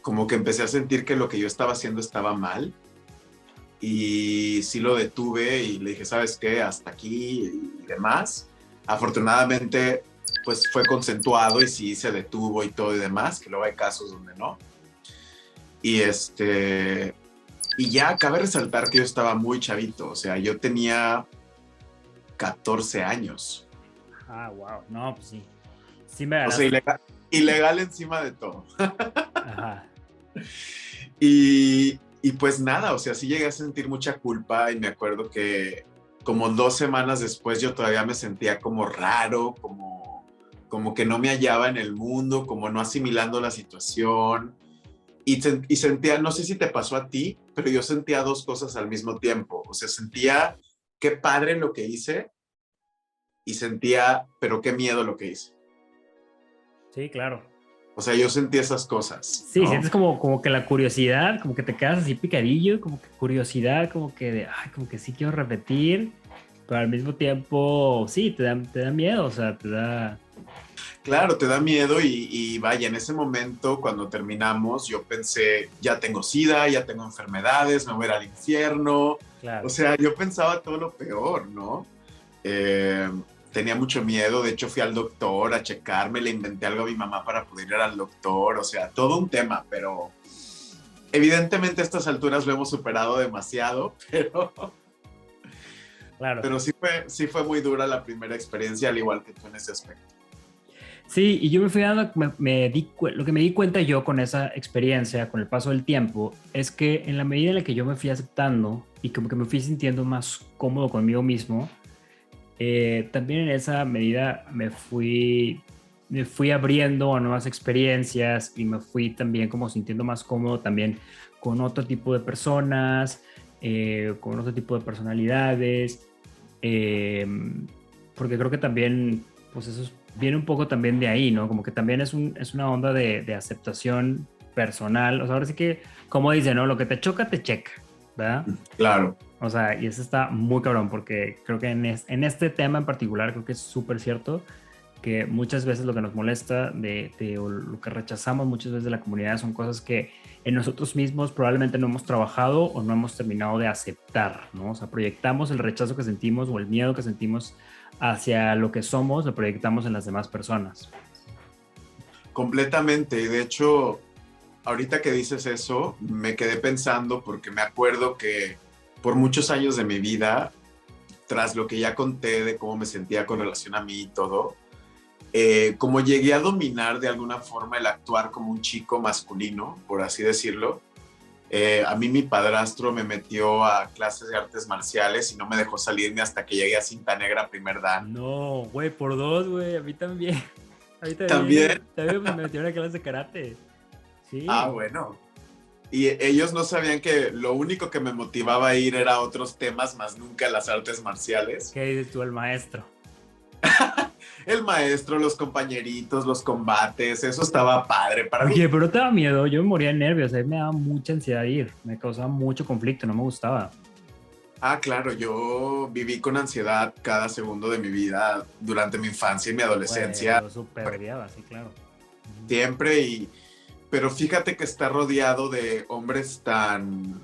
Como que empecé a sentir que lo que yo estaba haciendo estaba mal. Y sí lo detuve y le dije, ¿sabes qué? Hasta aquí y demás. Afortunadamente pues fue consensuado y sí se detuvo y todo y demás, que luego hay casos donde no. Y y ya cabe resaltar que yo estaba muy chavito, o sea, yo tenía 14 años. Ah, wow. No, pues sí. Sí me O sea, ganaste. ilegal encima de todo. Ajá. Y pues nada, o sea, sí llegué a sentir mucha culpa y me acuerdo que como 2 semanas después yo todavía me sentía como raro, como que no me hallaba en el mundo, como no asimilando la situación. Y sentía, no sé si te pasó a ti, pero yo sentía dos cosas al mismo tiempo. O sea, sentía qué padre lo que hice y sentía, pero qué miedo lo que hice. Sí, claro. O sea, yo sentí esas cosas, Sí, ¿no? sientes como que la curiosidad, como que te quedas así picadillo, como que curiosidad, como que de, ay, como que sí quiero repetir, pero al mismo tiempo, sí, te da miedo, o sea, te da... Claro, te da miedo y vaya, en ese momento cuando terminamos yo pensé, ya tengo sida, ya tengo enfermedades, me voy a ir al infierno. O Claro. sea, yo pensaba todo lo peor, ¿no? Eh, Tenía mucho miedo, de hecho fui al doctor a checarme, le inventé algo a mi mamá para poder ir al doctor, o sea, todo un tema, pero evidentemente a estas alturas lo hemos superado demasiado, Claro. pero sí fue muy dura la primera experiencia, al igual que tú en ese aspecto. Sí, y yo me fui dando, lo que me di cuenta yo con esa experiencia, con el paso del tiempo, es que en la medida en la que yo me fui aceptando y como que me fui sintiendo más cómodo conmigo mismo, también en esa medida me fui abriendo a nuevas experiencias y me fui también como sintiendo más cómodo también con otro tipo de personas, con otro tipo de personalidades, eh, porque creo que también, pues viene un poco también de ahí, ¿no? Como que también es una onda de aceptación personal, o sea, ahora sí que, como dice, ¿no? Lo que te choca, te checa, ¿verdad? Claro, O sea, y eso está muy cabrón porque creo que en este tema en particular creo que es súper cierto que muchas veces lo que nos molesta o lo que rechazamos muchas veces de la comunidad son cosas que en nosotros mismos probablemente no hemos trabajado o no hemos terminado de aceptar, ¿no? O sea, proyectamos el rechazo que sentimos o el miedo que sentimos hacia lo que somos, lo proyectamos en las demás personas. completamente. Y de hecho, ahorita que dices eso, me quedé pensando porque me acuerdo que por muchos años de mi vida, tras lo que ya conté de cómo me sentía con relación a mí y todo, como llegué a dominar de alguna forma el actuar como un chico masculino, por así decirlo, a mí mi padrastro me metió a clases de artes marciales y no me dejó salirme hasta que llegué a cinta negra primer dan. No, güey, por dos, güey, a mí también. A mí También, también me metieron a clase de karate. Sí. bueno. Y ellos no sabían que lo único que me motivaba a ir era a otros temas, más nunca a las artes marciales. ¿Qué dices tú, el maestro? El maestro, los compañeritos, los combates, eso estaba padre para mí. Oye, pero te daba miedo, yo me moría de nervios, a mí me daba mucha ansiedad ir, me causaba mucho conflicto, no me gustaba. Ah, claro, yo viví con ansiedad cada segundo de mi vida durante mi infancia y mi Güey, adolescencia, yo súper odiaba, sí, claro. Ujú. siempre, pero fíjate que está rodeado de hombres tan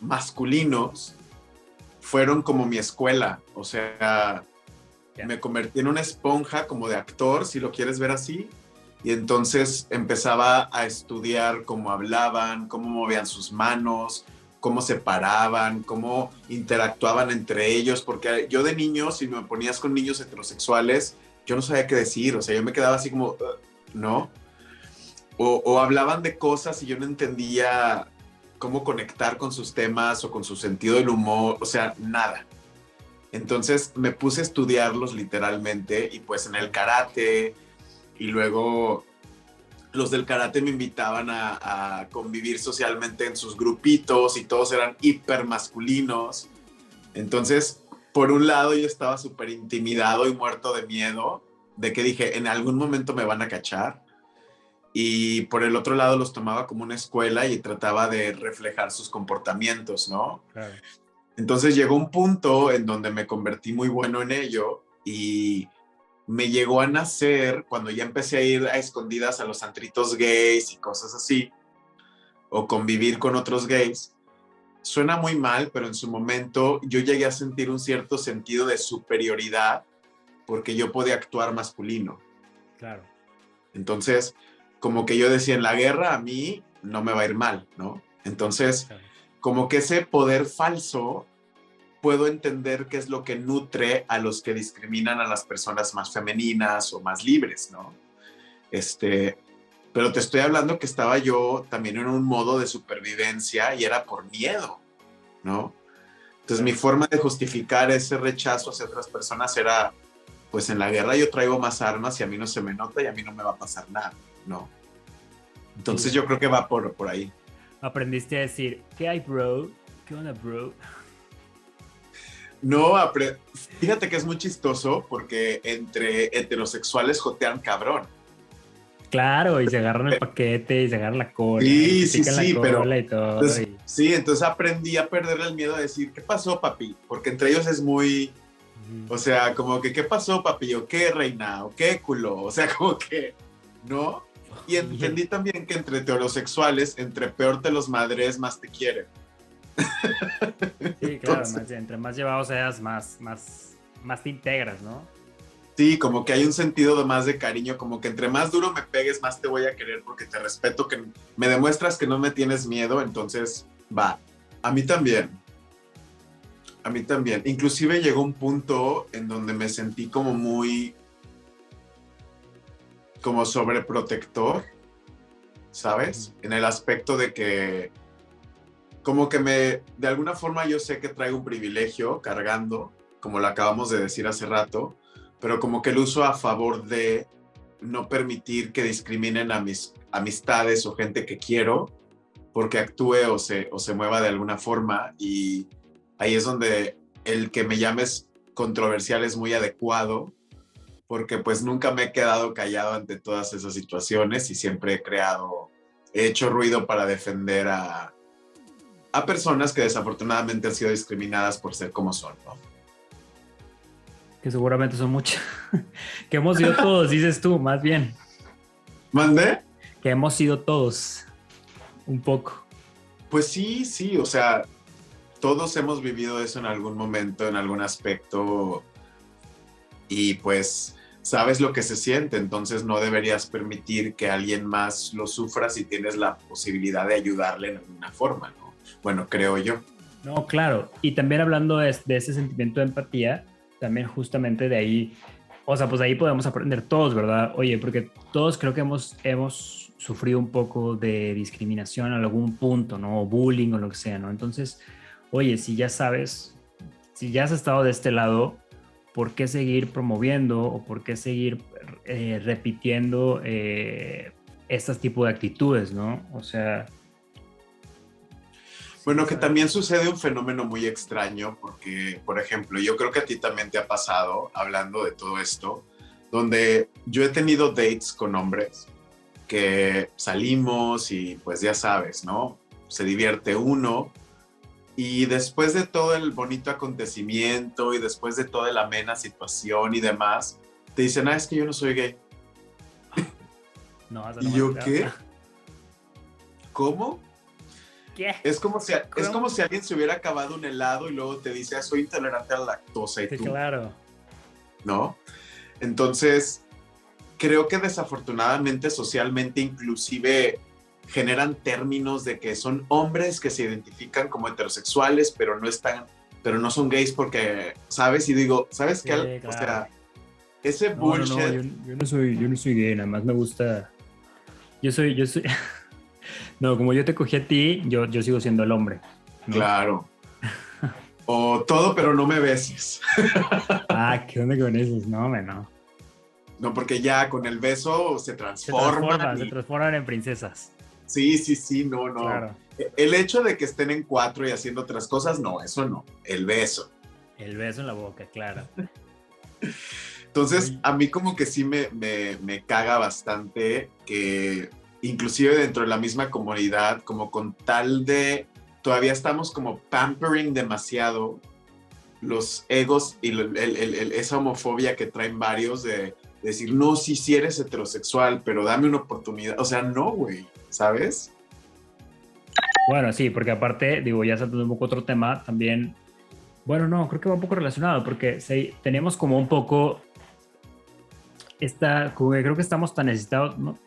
masculinos, fueron como mi escuela, o sea, Ya. me convertí en una esponja como de actor, si lo quieres ver así, y entonces empezaba a estudiar cómo hablaban, cómo movían sus manos, cómo se paraban, cómo interactuaban entre ellos, porque yo de niño, si me ponías con niños heterosexuales, yo no sabía qué decir, o sea, yo me quedaba así como, ¿no? O hablaban de cosas y yo no entendía cómo conectar con sus temas o con su sentido del humor, o sea, nada. Entonces me puse a estudiarlos literalmente y pues en el karate y luego los del karate me invitaban a convivir socialmente en sus grupitos y todos eran hiper masculinos. Entonces, por un lado yo estaba súper intimidado y muerto de miedo de que dije, en algún momento me van a cachar. Y por el otro lado los tomaba como una escuela y trataba de reflejar sus comportamientos, ¿no? Claro. Entonces llegó un punto en donde me convertí muy bueno en ello y me llegó a nacer cuando ya empecé a ir a escondidas a los antritos gays y cosas así, o convivir con otros gays. Suena muy mal, pero en su momento yo llegué a sentir un cierto sentido de superioridad porque yo podía actuar masculino. Claro. Entonces, como que yo decía, en la guerra a mí no me va a ir mal, ¿no? Entonces, Claro. como que ese poder falso, puedo entender qué es lo que nutre a los que discriminan a las personas más femeninas o más libres, ¿no? Pero te estoy hablando que estaba yo también en un modo de supervivencia y era por miedo, ¿no? Entonces, mi forma de justificar ese rechazo hacia otras personas era, pues en la guerra yo traigo más armas y a mí no se me nota y a mí no me va a pasar nada, ¿no? Entonces yo creo que va por ahí. Aprendiste a decir, ¿qué hay, bro? ¿Qué onda, bro? No, fíjate que es muy chistoso porque entre heterosexuales jotean cabrón. Claro, y se agarran el paquete y se agarran la cola. Sí, se pican la cola y todo. Entonces, sí, entonces aprendí a perderle el miedo a decir, ¿qué pasó, papi? Porque entre ellos es muy, o sea, como que, ¿qué pasó, papi? ¿O qué, reina? ¿O qué, culo? O sea, como que, ¿no? Y entendí también que entre heterosexuales, entre peor te los madres, más te quieren. Sí, claro, entre más llevados seas, más te integras, ¿no? Sí, como que hay un sentido de más de cariño, como que entre más duro me pegues, más te voy a querer porque te respeto, que me demuestras que no me tienes miedo, entonces va. A mí también. A mí también. Inclusive llegó un punto en donde me sentí como muy, como sobreprotector, ¿sabes? En el aspecto de que, como que de alguna forma yo sé que traigo un privilegio cargando, como lo acabamos de decir hace rato, pero como que lo uso a favor de no permitir que discriminen a mis amistades o gente que quiero porque actúe o se mueva de alguna forma, y ahí es donde el que me llames controversial es muy adecuado, porque pues nunca me he quedado callado ante todas esas situaciones y siempre he hecho ruido para defender a personas que desafortunadamente han sido discriminadas por ser como son, ¿no? Que seguramente son muchas. Que hemos sido todos, dices tú, más bien. ¿Mandé? Que hemos sido todos, un poco. Pues sí, o sea, todos hemos vivido eso en algún momento, en algún aspecto, y pues sabes lo que se siente, entonces no deberías permitir que alguien más lo sufra si tienes la posibilidad de ayudarle en alguna forma, ¿no? Bueno, creo yo. No, claro. Y también hablando de ese sentimiento de empatía, también justamente de ahí, o sea, pues de ahí podemos aprender todos, ¿verdad? Oye, porque todos creo que hemos sufrido un poco de discriminación en algún punto, ¿no? O bullying o lo que sea, ¿no? Entonces, oye, si ya sabes, si ya has estado de este lado, ¿por qué seguir promoviendo o por qué seguir repitiendo estos tipos de actitudes, ¿no? O sea... Bueno, que también sucede un fenómeno muy extraño porque, por ejemplo, yo creo que a ti también te ha pasado, hablando de todo esto, donde yo he tenido dates con hombres que salimos y pues ya sabes, ¿no? Se divierte uno, y después de todo el bonito acontecimiento y después de toda la amena situación y demás, te dicen, es que yo no soy gay. No, ¿Y yo qué? ¿Cómo? ¿Qué? Es como si alguien se hubiera acabado un helado y luego te dice, soy intolerante a la lactosa, y Sí, tú, claro. ¿no? Entonces, creo que desafortunadamente socialmente inclusive generan términos de que son hombres que se identifican como heterosexuales, pero no son gays porque, ¿sabes? Y digo, ¿sabes Sí, qué? claro. O sea, ese bullshit. No, yo no soy gay, nada más me gusta. Yo soy. No, como yo te cogí a ti, yo sigo siendo el hombre, ¿no? Claro. O todo, pero no me beses. Ah, ¿qué onda con esos? No, no. No, porque ya con el beso se transforman. Se transforman en princesas. Sí, no. Claro. El hecho de que estén en cuatro y haciendo otras cosas, no, eso no. El beso. El beso en la boca, claro. Entonces, Oye. a mí como que sí me caga bastante que inclusive dentro de la misma comunidad, como con tal de, todavía estamos como pampering demasiado los egos y esa homofobia que traen varios de decir, no, sí eres heterosexual, pero dame una oportunidad. O sea, no, güey, ¿sabes? Bueno, sí, porque aparte, digo, ya saltando un poco otro tema, también, bueno, no, creo que va un poco relacionado, porque teníamos como un poco como que creo que estamos tan necesitados, ¿no?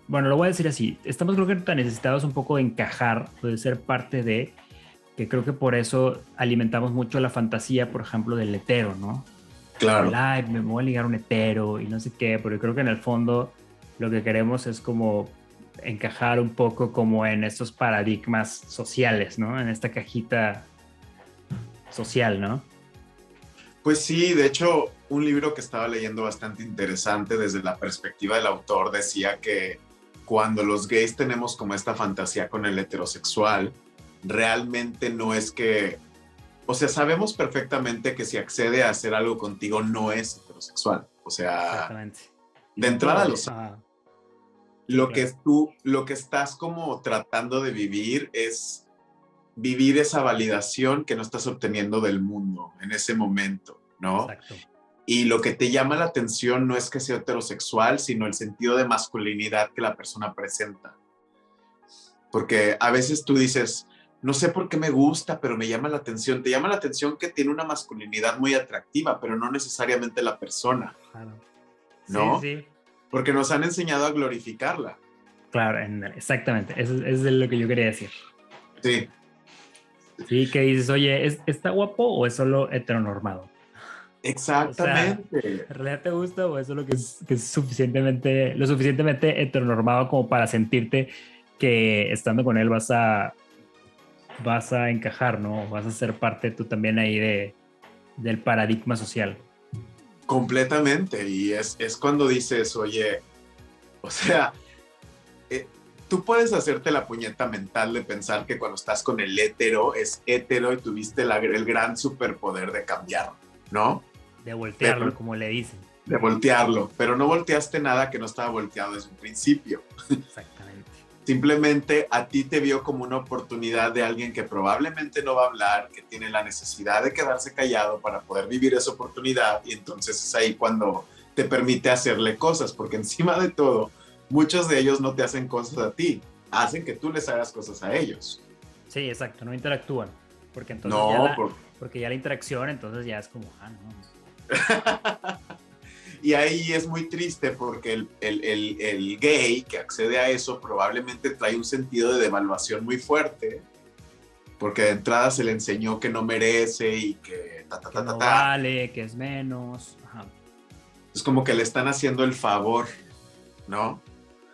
Bueno, lo voy a decir así, estamos creo que tan necesitados un poco de encajar, de ser parte de, que creo que por eso alimentamos mucho la fantasía, por ejemplo, del hetero, ¿no? El, Claro. ay, me voy a ligar a un hetero y no sé qué, pero creo que en el fondo lo que queremos es como encajar un poco como en estos paradigmas sociales, ¿no? En esta cajita social, ¿no? Pues sí, de hecho, un libro que estaba leyendo bastante interesante desde la perspectiva del autor decía que cuando los gays tenemos como esta fantasía con el heterosexual, realmente no es que, o sea, sabemos perfectamente que si accede a hacer algo contigo no es heterosexual. O sea, Exactamente. Y de no entrada todos. lo sabes. Sí, Lo que claro. lo que estás como tratando de vivir es vivir esa validación que no estás obteniendo del mundo en ese momento, ¿no? Exacto. Y lo que te llama la atención no es que sea heterosexual, sino el sentido de masculinidad que la persona presenta. Porque a veces tú dices, no sé por qué me gusta, pero me llama la atención. Te llama la atención que tiene una masculinidad muy atractiva, pero no necesariamente la persona, Claro. Sí, ¿no? sí. Porque nos han enseñado a glorificarla. Claro, exactamente. Eso es de lo que yo quería decir. Sí, Sí, que dices, oye, ¿está guapo o es solo heteronormado? O sea, exactamente. ¿en realidad te gusta o es solo que es suficientemente, lo suficientemente heteronormado como para sentirte que estando con él vas a encajar, ¿no? Vas a ser parte tú también ahí del paradigma social. Completamente. Y es cuando dices, oye, o sea, eh, tú puedes hacerte la puñeta mental de pensar que cuando estás con el hétero es hétero y tuviste el gran superpoder de cambiarlo, ¿no? De voltearlo, Pero como le dicen. de voltearlo, pero no volteaste nada que no estaba volteado desde un principio. Exactamente. Simplemente a ti te vio como una oportunidad de alguien que probablemente no va a hablar, que tiene la necesidad de quedarse callado para poder vivir esa oportunidad y entonces es ahí cuando te permite hacerle cosas, porque encima de todo, muchos de ellos no te hacen cosas a ti, hacen que tú les hagas cosas a ellos. Sí, exacto, no interactúan. Porque entonces No, por... porque ya la interacción, entonces ya es como, ah, no. Y ahí es muy triste porque el gay que accede a eso probablemente trae un sentido de devaluación muy fuerte, porque de entrada se le enseñó que no merece y que ta, ta, Que ta, ta, no ta. vale, que es menos. Ajá. Es como que le están haciendo el favor, ¿no?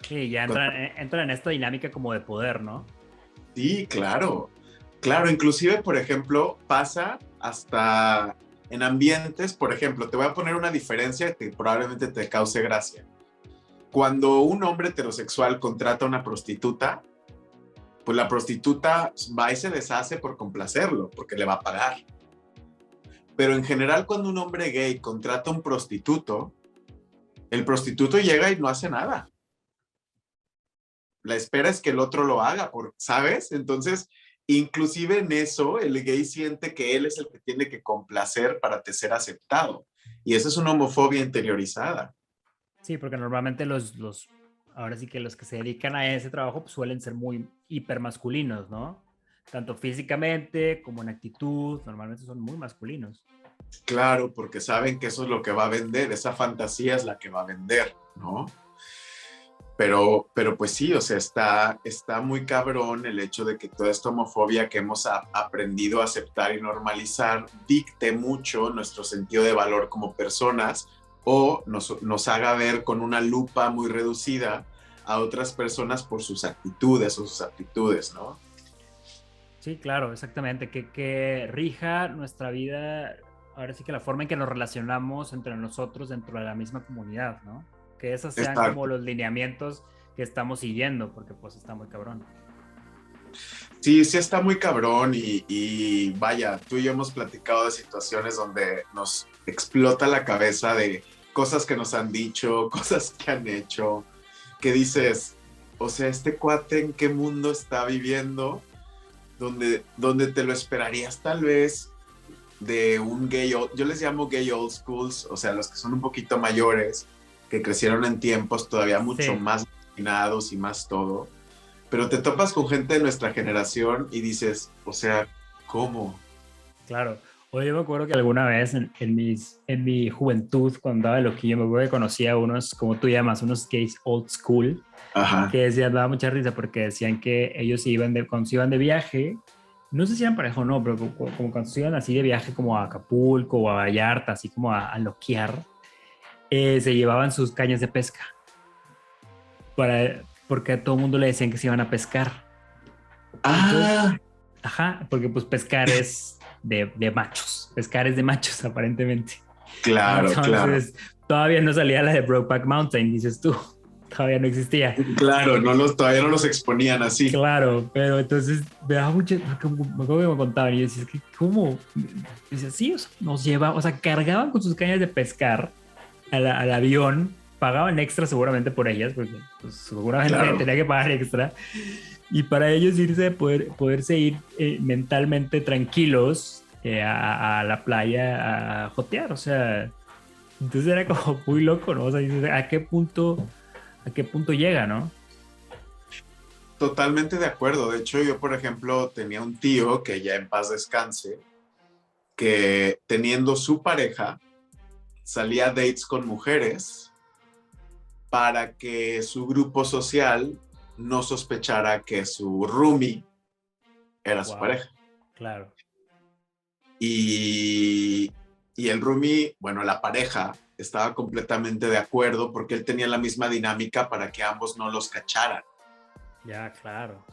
Sí, ya entra en esta dinámica como de poder, ¿no? Sí, claro. Claro, inclusive, por ejemplo, pasa hasta en ambientes, por ejemplo, te voy a poner una diferencia que probablemente te cause gracia. Cuando un hombre heterosexual contrata a una prostituta, pues la prostituta va y se deshace por complacerlo, porque le va a pagar. Pero en general, cuando un hombre gay contrata a un prostituto, el prostituto llega y no hace nada. La espera es que el otro lo haga, ¿sabes? Entonces, inclusive en eso, el gay siente que él es el que tiene que complacer para ser aceptado. Y eso es una homofobia interiorizada. Sí, porque normalmente ahora sí que los que se dedican a ese trabajo pues, suelen ser muy hipermasculinos, ¿no? Tanto físicamente como en actitud, normalmente son muy masculinos. Claro, porque saben que eso es lo que va a vender, esa fantasía es la que va a vender, ¿no? Pero pues sí, o sea, está muy cabrón el hecho de que toda esta homofobia que hemos aprendido a aceptar y normalizar dicte mucho nuestro sentido de valor como personas o nos haga ver con una lupa muy reducida a otras personas por sus actitudes o sus aptitudes, ¿no? Sí, claro, exactamente. Que rija nuestra vida, ahora sí que la forma en que nos relacionamos entre nosotros dentro de la misma comunidad, ¿no? Que esos sean como Exacto. los lineamientos que estamos siguiendo, porque pues está muy cabrón. Sí, sí está muy cabrón y vaya, tú y yo hemos platicado de situaciones donde nos explota la cabeza de cosas que nos han dicho, cosas que han hecho, que dices, o sea, este cuate en qué mundo está viviendo, donde te lo esperarías tal vez de un gay, yo les llamo gay old schools, o sea, los que son un poquito mayores, que crecieron en tiempos todavía mucho Sí, más marginados y más todo, pero te topas con gente de nuestra generación y dices, o sea, ¿cómo? claro. Oye, yo me acuerdo que alguna vez en mi juventud, cuando andaba de loquillo, me acuerdo que conocía a unos, como tú llamas, unos gays old school, Ajá. que decían, daba mucha risa porque decían que ellos se iban cuando se iban de viaje, no sé si eran pareja o no, pero como cuando se iban así de viaje como a Acapulco o a Vallarta, así como a loquear, se llevaban sus cañas de pesca, porque a todo el mundo le decían que se iban a pescar. Entonces, Ah, ajá, porque pues pescar es de machos, pescar es de machos aparentemente. claro, claro. Entonces, todavía no salía la de Brokeback Mountain, dices tú, todavía no existía. Claro, todavía no los exponían así. Claro, pero entonces me daba mucho, me acuerdo que me contaban y yo decía, ¿cómo? Dice, sí, o sea, nos llevaban, o sea, cargaban con sus cañas de pescar al avión, pagaban extra seguramente por ellas, porque pues, seguramente Claro. tenía que pagar extra, y para ellos irse, poderse ir mentalmente tranquilos a la playa a jotear, o sea, entonces era como muy loco, ¿no? O sea, dices, a qué punto llega, ¿no? Totalmente de acuerdo. De hecho, yo, por ejemplo, tenía un tío que ya en paz descanse, que teniendo su pareja, salía a dates con mujeres para que su grupo social no sospechara que su roomie era su Wow, pareja. claro. Y, y el roomie, bueno, la pareja, estaba completamente de acuerdo porque él tenía la misma dinámica para que ambos no los cacharan. Ya, claro.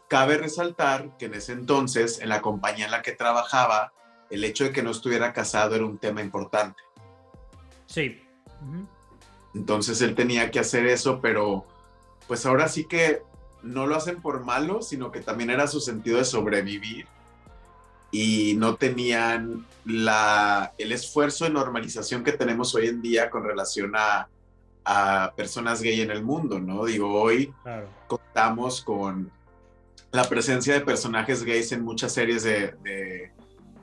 Cabe resaltar que en ese entonces, en la compañía en la que trabajaba, el hecho de que no estuviera casado era un tema importante. Sí. Ujú. Entonces él tenía que hacer eso, pero pues ahora sí que no lo hacen por malo, sino que también era su sentido de sobrevivir y no tenían el esfuerzo de normalización que tenemos hoy en día con relación a personas gay en el mundo, ¿no? Digo, hoy Claro. contamos con la presencia de personajes gays en muchas series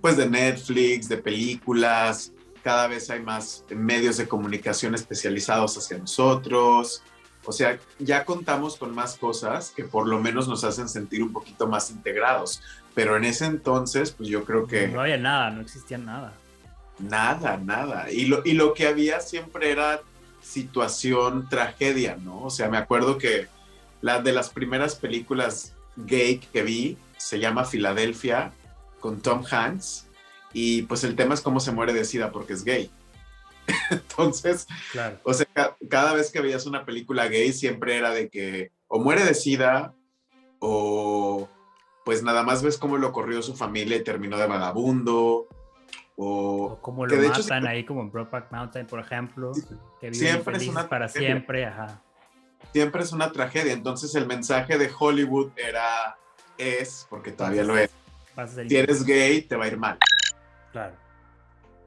pues de Netflix, de películas, cada vez hay más medios de comunicación especializados hacia nosotros, o sea, ya contamos con más cosas que por lo menos nos hacen sentir un poquito más integrados, pero en ese entonces, pues yo creo No que había nada, no existía nada. nada, nada, y lo que había siempre era situación, tragedia, ¿no? O sea, me acuerdo que la de las primeras películas gay que vi se llama Filadelfia con Tom Hanks y pues el tema es cómo se muere de sida porque es gay. Entonces, Claro. o sea, cada vez que veías una película gay siempre era de que o muere de sida o pues nada más ves cómo lo corrió su familia y terminó de vagabundo o O como que lo de hecho matan ahí, como en Brokeback Mountain, por ejemplo, que viven siempre es infelices una para tragedia. siempre, ajá. Siempre es una tragedia. Entonces el mensaje de Hollywood porque Vas todavía a, lo es, vas a ser si eres infeliz. gay te va a ir mal, Claro.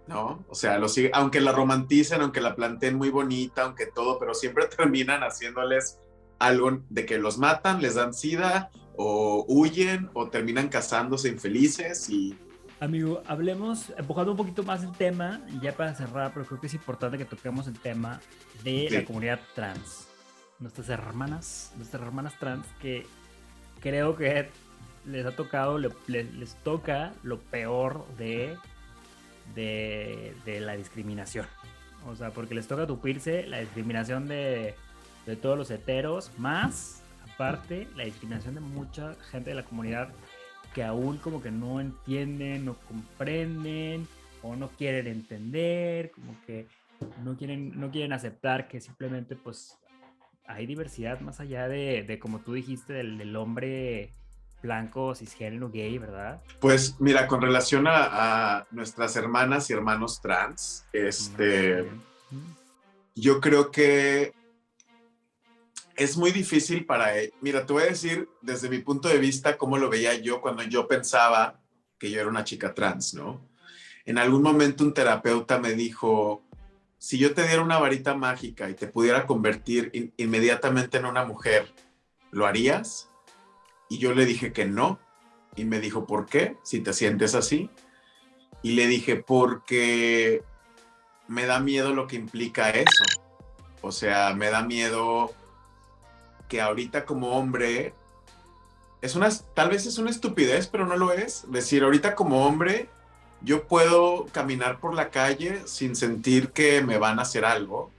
¿no? O sea, aunque la romanticen, aunque la planteen muy bonita, aunque todo, pero siempre terminan haciéndoles algo de que los matan, les dan sida, o huyen, o terminan casándose infelices y... Amigo, hablemos, empujando un poquito más el tema, y ya para cerrar, pero creo que es importante que toquemos el tema de la Sí, comunidad trans. Nuestras hermanas trans, que creo que les ha tocado, les toca lo peor de la discriminación. O sea, porque les toca tupirse la discriminación de todos los heteros, más aparte la discriminación de mucha gente de la comunidad que aún como que no entienden, no comprenden o no quieren entender, como que no quieren aceptar que simplemente pues hay diversidad más allá de como tú dijiste, del hombre blanco, cisgénero, gay, ¿verdad? pues mira, con relación a nuestras hermanas y hermanos trans, Muy bien. yo creo que es muy difícil para él. Mira, te voy a decir desde mi punto de vista cómo lo veía yo cuando yo pensaba que yo era una chica trans, ¿no? En algún momento un terapeuta me dijo, si yo te diera una varita mágica y te pudiera convertir inmediatamente en una mujer, ¿lo harías? Y yo le dije que no. Y me dijo, ¿por qué? Si te sientes así. Y le dije, porque me da miedo lo que implica eso. O sea, me da miedo que ahorita como hombre, tal vez es una estupidez, pero no lo es. Decir, ahorita como hombre yo puedo caminar por la calle sin sentir que me van a hacer algo.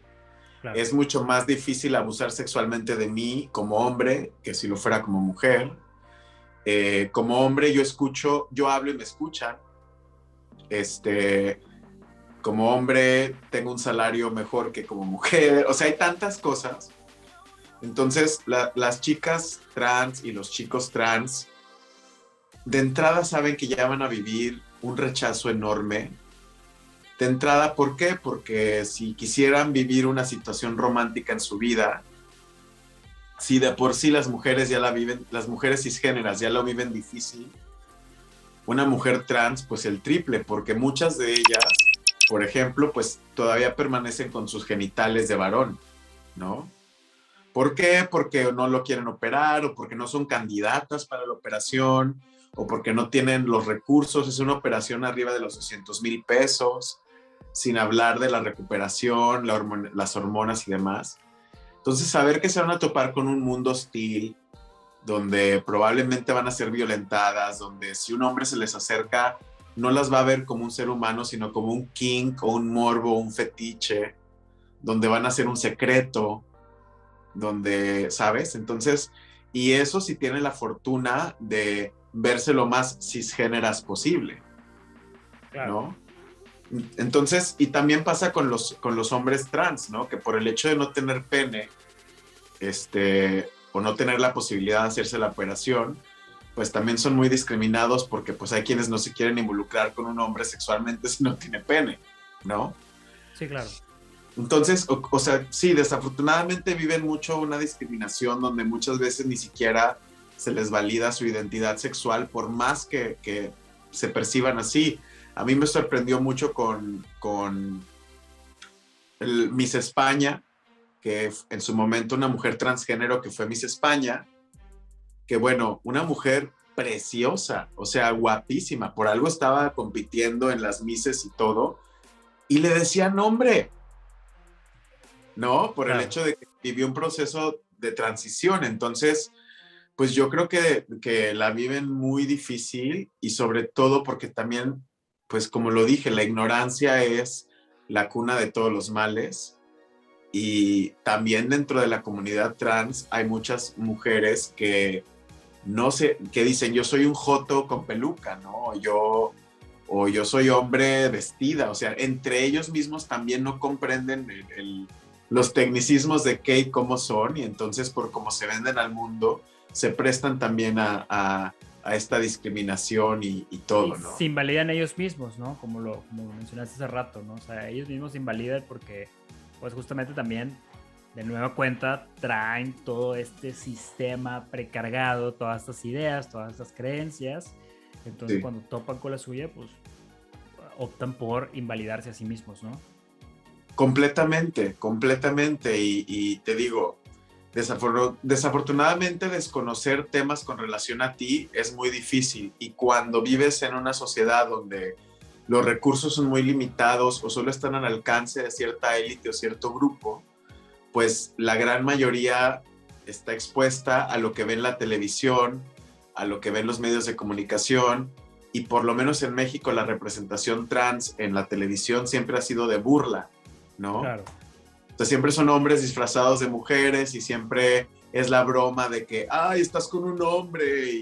Claro. Es mucho más difícil abusar sexualmente de mí como hombre que si lo fuera como mujer. Como hombre yo escucho, yo hablo y me escuchan. Como hombre tengo un salario mejor que como mujer. O sea, hay tantas cosas. Entonces, las chicas trans y los chicos trans de entrada saben que ya van a vivir un rechazo enorme. De entrada, ¿por qué? Porque si quisieran vivir una situación romántica en su vida, si de por sí las mujeres ya la viven, las mujeres cisgéneras ya lo viven difícil, una mujer trans, pues el triple, porque muchas de ellas, por ejemplo, pues todavía permanecen con sus genitales de varón, ¿no? ¿Por qué? Porque no lo quieren operar o porque no son candidatas para la operación o porque no tienen los recursos. Es una operación arriba de los 200,000 pesos, sin hablar de la recuperación, las hormonas y demás. Entonces, saber que se van a topar con un mundo hostil, donde probablemente van a ser violentadas, donde si un hombre se les acerca, no las va a ver como un ser humano, sino como un kink o un morbo, un fetiche, donde van a ser un secreto, donde, ¿sabes? Entonces, y eso si tiene la fortuna de verse lo más cisgéneras posible, Claro. ¿no? Entonces, y también pasa con los hombres trans, ¿no? Que por el hecho de no tener pene, o no tener la posibilidad de hacerse la operación, pues también son muy discriminados porque pues hay quienes no se quieren involucrar con un hombre sexualmente si no tiene pene, ¿no? Sí, claro. Entonces, o sea, sí, desafortunadamente viven mucho una discriminación donde muchas veces ni siquiera se les valida su identidad sexual por más que se perciban así. A mí me sorprendió mucho con el Miss España, que en su momento una mujer transgénero que fue Miss España, que bueno, una mujer preciosa, o sea, guapísima, por algo estaba compitiendo en las Misses y todo, y le decían hombre, ¿no? Por el Claro. hecho de que vivió un proceso de transición. Entonces, pues yo creo que la viven muy difícil y sobre todo porque también, pues como lo dije, la ignorancia es la cuna de todos los males. Y también dentro de la comunidad trans hay muchas mujeres que no sé, que dicen yo soy un joto con peluca, ¿no? O yo soy hombre vestida, o sea, entre ellos mismos también no comprenden los tecnicismos de qué y cómo son, y entonces por cómo se venden al mundo, se prestan también a esta discriminación y Y todo, ¿no? se invalidan ellos mismos, ¿no? Como lo mencionaste hace rato, ¿no? O sea, ellos mismos se invalidan porque, pues justamente también, de nueva cuenta, traen todo este sistema precargado, todas estas ideas, todas estas creencias. Entonces, Sí. cuando topan con la suya, pues optan por invalidarse a sí mismos, ¿no? Completamente, completamente. Y te digo, desafortunadamente desconocer temas con relación a ti es muy difícil. Y cuando vives en una sociedad donde los recursos son muy limitados o solo están al alcance de cierta élite o cierto grupo, pues la gran mayoría está expuesta a lo que ve en la televisión, a lo que ven los medios de comunicación. Y por lo menos en México la representación trans en la televisión siempre ha sido de burla, ¿no? Claro. Entonces siempre son hombres disfrazados de mujeres y siempre es la broma de que, ay, estás con un hombre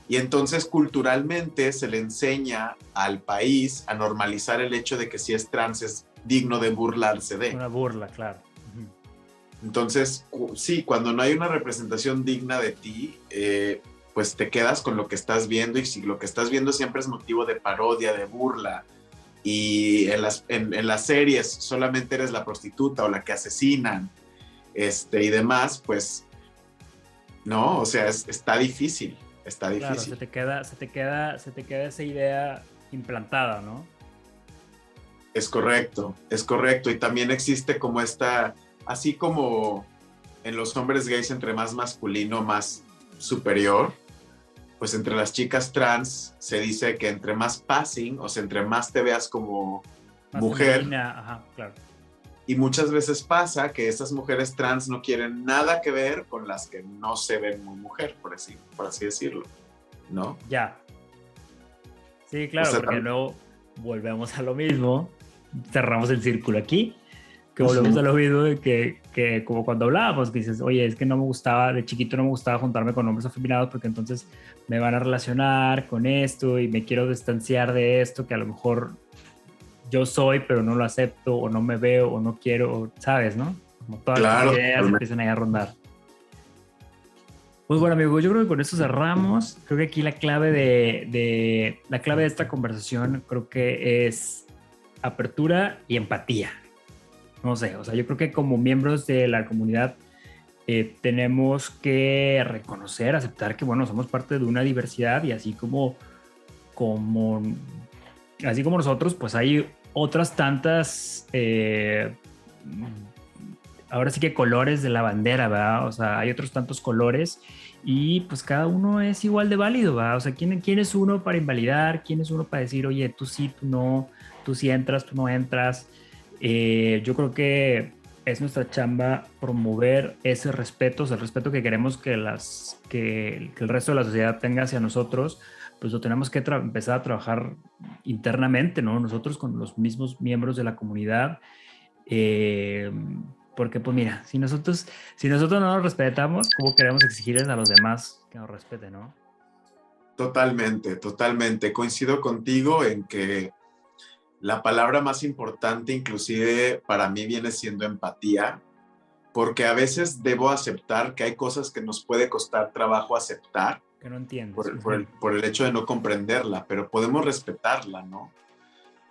y entonces culturalmente se le enseña al país a normalizar el hecho de que si es trans es digno de burlarse de. Una burla, claro. Ujú. Entonces, sí, cuando no hay una representación digna de ti, pues te quedas con lo que estás viendo y si lo que estás viendo siempre es motivo de parodia, de burla, y en las series solamente eres la prostituta o la que asesinan, y demás, pues, no, o sea, está difícil, está Claro, difícil. se te queda esa idea implantada, ¿no? Es correcto, y también existe como esta, así como en los hombres gays entre más masculino, más superior, pues entre las chicas trans se dice que entre más passing, o sea, entre más te veas como Más mujer, femenina, ajá, claro. y muchas veces pasa que esas mujeres trans no quieren nada que ver con las que no se ven muy mujer, por así decirlo, ¿no? Ya. Sí, O claro, sea, porque luego volvemos a lo mismo, cerramos el círculo aquí, que volvemos a ujú, lo mismo de que como cuando hablábamos, que dices, oye, es que no me gustaba, de chiquito no me gustaba juntarme con hombres afeminados porque entonces me van a relacionar con esto y me quiero distanciar de esto que a lo mejor yo soy, pero no lo acepto o no me veo o no quiero, o, ¿sabes, no? Como todas estas claro, ideas totalmente. empiezan ahí a rondar. Pues bueno, amigo, yo creo que con esto cerramos. Creo que aquí la clave de esta conversación creo que es apertura y empatía. No sé, o sea, yo creo que como miembros de la comunidad tenemos que reconocer, aceptar que, bueno, somos parte de una diversidad y como, así como nosotros, pues hay otras tantas, ahora sí que colores de la bandera, ¿verdad? O sea, hay otros tantos colores y pues cada uno es igual de válido, ¿verdad? O sea, ¿quién es uno para invalidar? ¿Quién es uno para decir, oye, tú sí, tú no, tú sí entras, tú no entras? Yo creo que es nuestra chamba promover ese respeto, o sea, el respeto que queremos que el resto de la sociedad tenga hacia nosotros, pues lo tenemos que empezar a trabajar internamente, ¿no? Nosotros con los mismos miembros de la comunidad. Eh, Porque pues mira, si nosotros no nos respetamos, ¿cómo queremos exigirles a los demás que nos respeten, no? Totalmente, totalmente. Coincido contigo en que la palabra más importante inclusive para mí viene siendo empatía, porque a veces debo aceptar que hay cosas que nos puede costar trabajo aceptar Que no entiendes. por el hecho de no comprenderla, pero podemos respetarla, ¿no?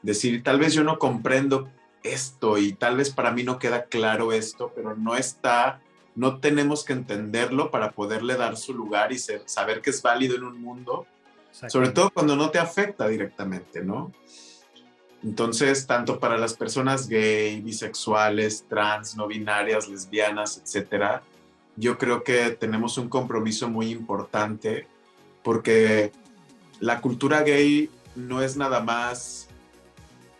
Decir, tal vez yo no comprendo esto y tal vez para mí no queda claro esto, pero no tenemos que entenderlo para poderle dar su lugar y saber que es válido en un mundo, sobre Exactamente. todo cuando no te afecta directamente, ¿no? Entonces, tanto para las personas gay, bisexuales, trans, no binarias, lesbianas, etcétera, yo creo que tenemos un compromiso muy importante porque la cultura gay no es nada más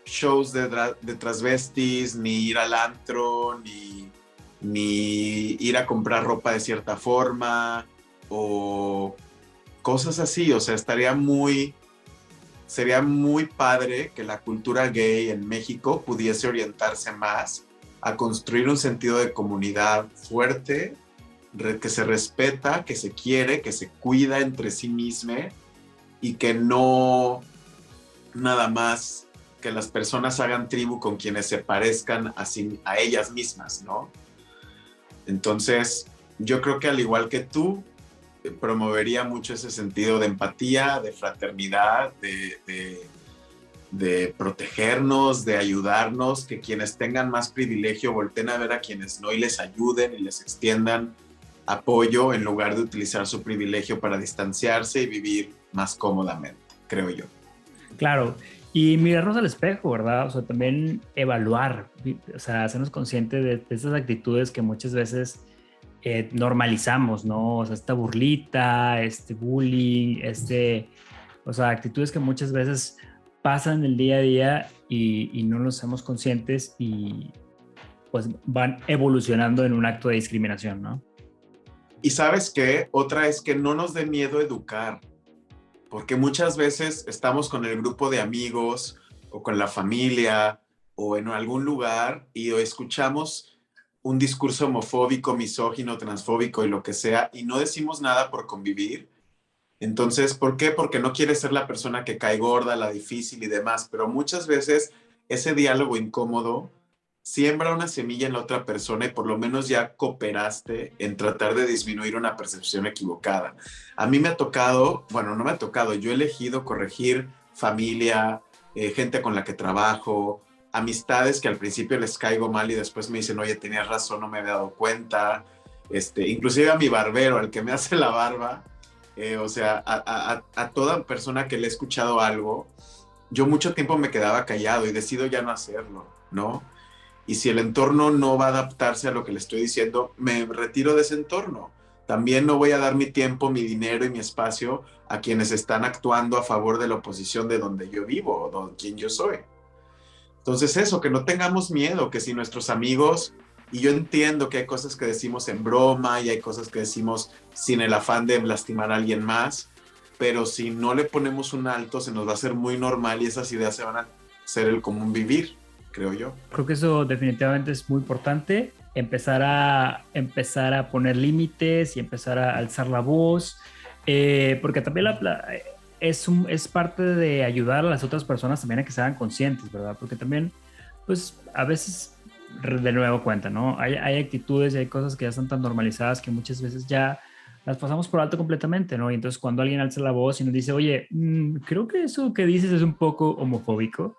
shows de transvestis, ni ir al antro, ni ir a comprar ropa de cierta forma o cosas así. O sea, sería muy padre que la cultura gay en México pudiese orientarse más a construir un sentido de comunidad fuerte, que se respeta, que se quiere, que se cuida entre sí misma y que no nada más que las personas hagan tribu con quienes se parezcan a ellas mismas, ¿no? Entonces, yo creo que al igual que tú, promovería mucho ese sentido de empatía, de fraternidad, de protegernos, de ayudarnos, que quienes tengan más privilegio volteen a ver a quienes no y les ayuden y les extiendan apoyo en lugar de utilizar su privilegio para distanciarse y vivir más cómodamente, creo yo. Claro, y mirarnos al espejo, ¿verdad? O sea, también evaluar, o sea, hacernos conscientes de estas actitudes que muchas veces normalizamos, ¿no? O sea, esta burlita, este bullying, o sea, actitudes que muchas veces pasan el día a día y no nos hacemos conscientes y pues van evolucionando en un acto de discriminación, ¿no? Y sabes qué, otra es que no nos dé miedo educar, porque muchas veces estamos con el grupo de amigos o con la familia o en algún lugar y escuchamos un discurso homofóbico, misógino, transfóbico y lo que sea y no decimos nada por convivir. Entonces, ¿por qué? Porque no quieres ser la persona que cae gorda, la difícil y demás, pero muchas veces ese diálogo incómodo siembra una semilla en la otra persona y por lo menos ya cooperaste en tratar de disminuir una percepción equivocada. A mí me ha tocado, bueno, no me ha tocado, yo he elegido corregir familia, gente con la que trabajo, amistades que al principio les caigo mal y después me dicen, oye, tenías razón, no me había dado cuenta. Inclusive a mi barbero, al que me hace la barba, o sea, a toda persona que le he escuchado algo, yo mucho tiempo me quedaba callado y decido ya no hacerlo, ¿no? Y si el entorno no va a adaptarse a lo que le estoy diciendo, me retiro de ese entorno. También no voy a dar mi tiempo, mi dinero y mi espacio a quienes están actuando a favor de la oposición de donde yo vivo o de quien yo soy. Entonces eso, que no tengamos miedo, que si nuestros amigos, y yo entiendo que hay cosas que decimos en broma y hay cosas que decimos sin el afán de lastimar a alguien más, pero si no le ponemos un alto, se nos va a hacer muy normal y esas ideas se van a ser el común vivir, creo yo. Creo que eso definitivamente es muy importante, empezar a poner límites y empezar a alzar la voz, porque también es parte de ayudar a las otras personas también a que se hagan conscientes, ¿verdad? Porque también, pues, a veces, de nuevo cuenta, ¿no? Hay actitudes y hay cosas que ya están tan normalizadas que muchas veces ya las pasamos por alto completamente, ¿no? Y entonces cuando alguien alza la voz y nos dice, oye, creo que eso que dices es un poco homofóbico,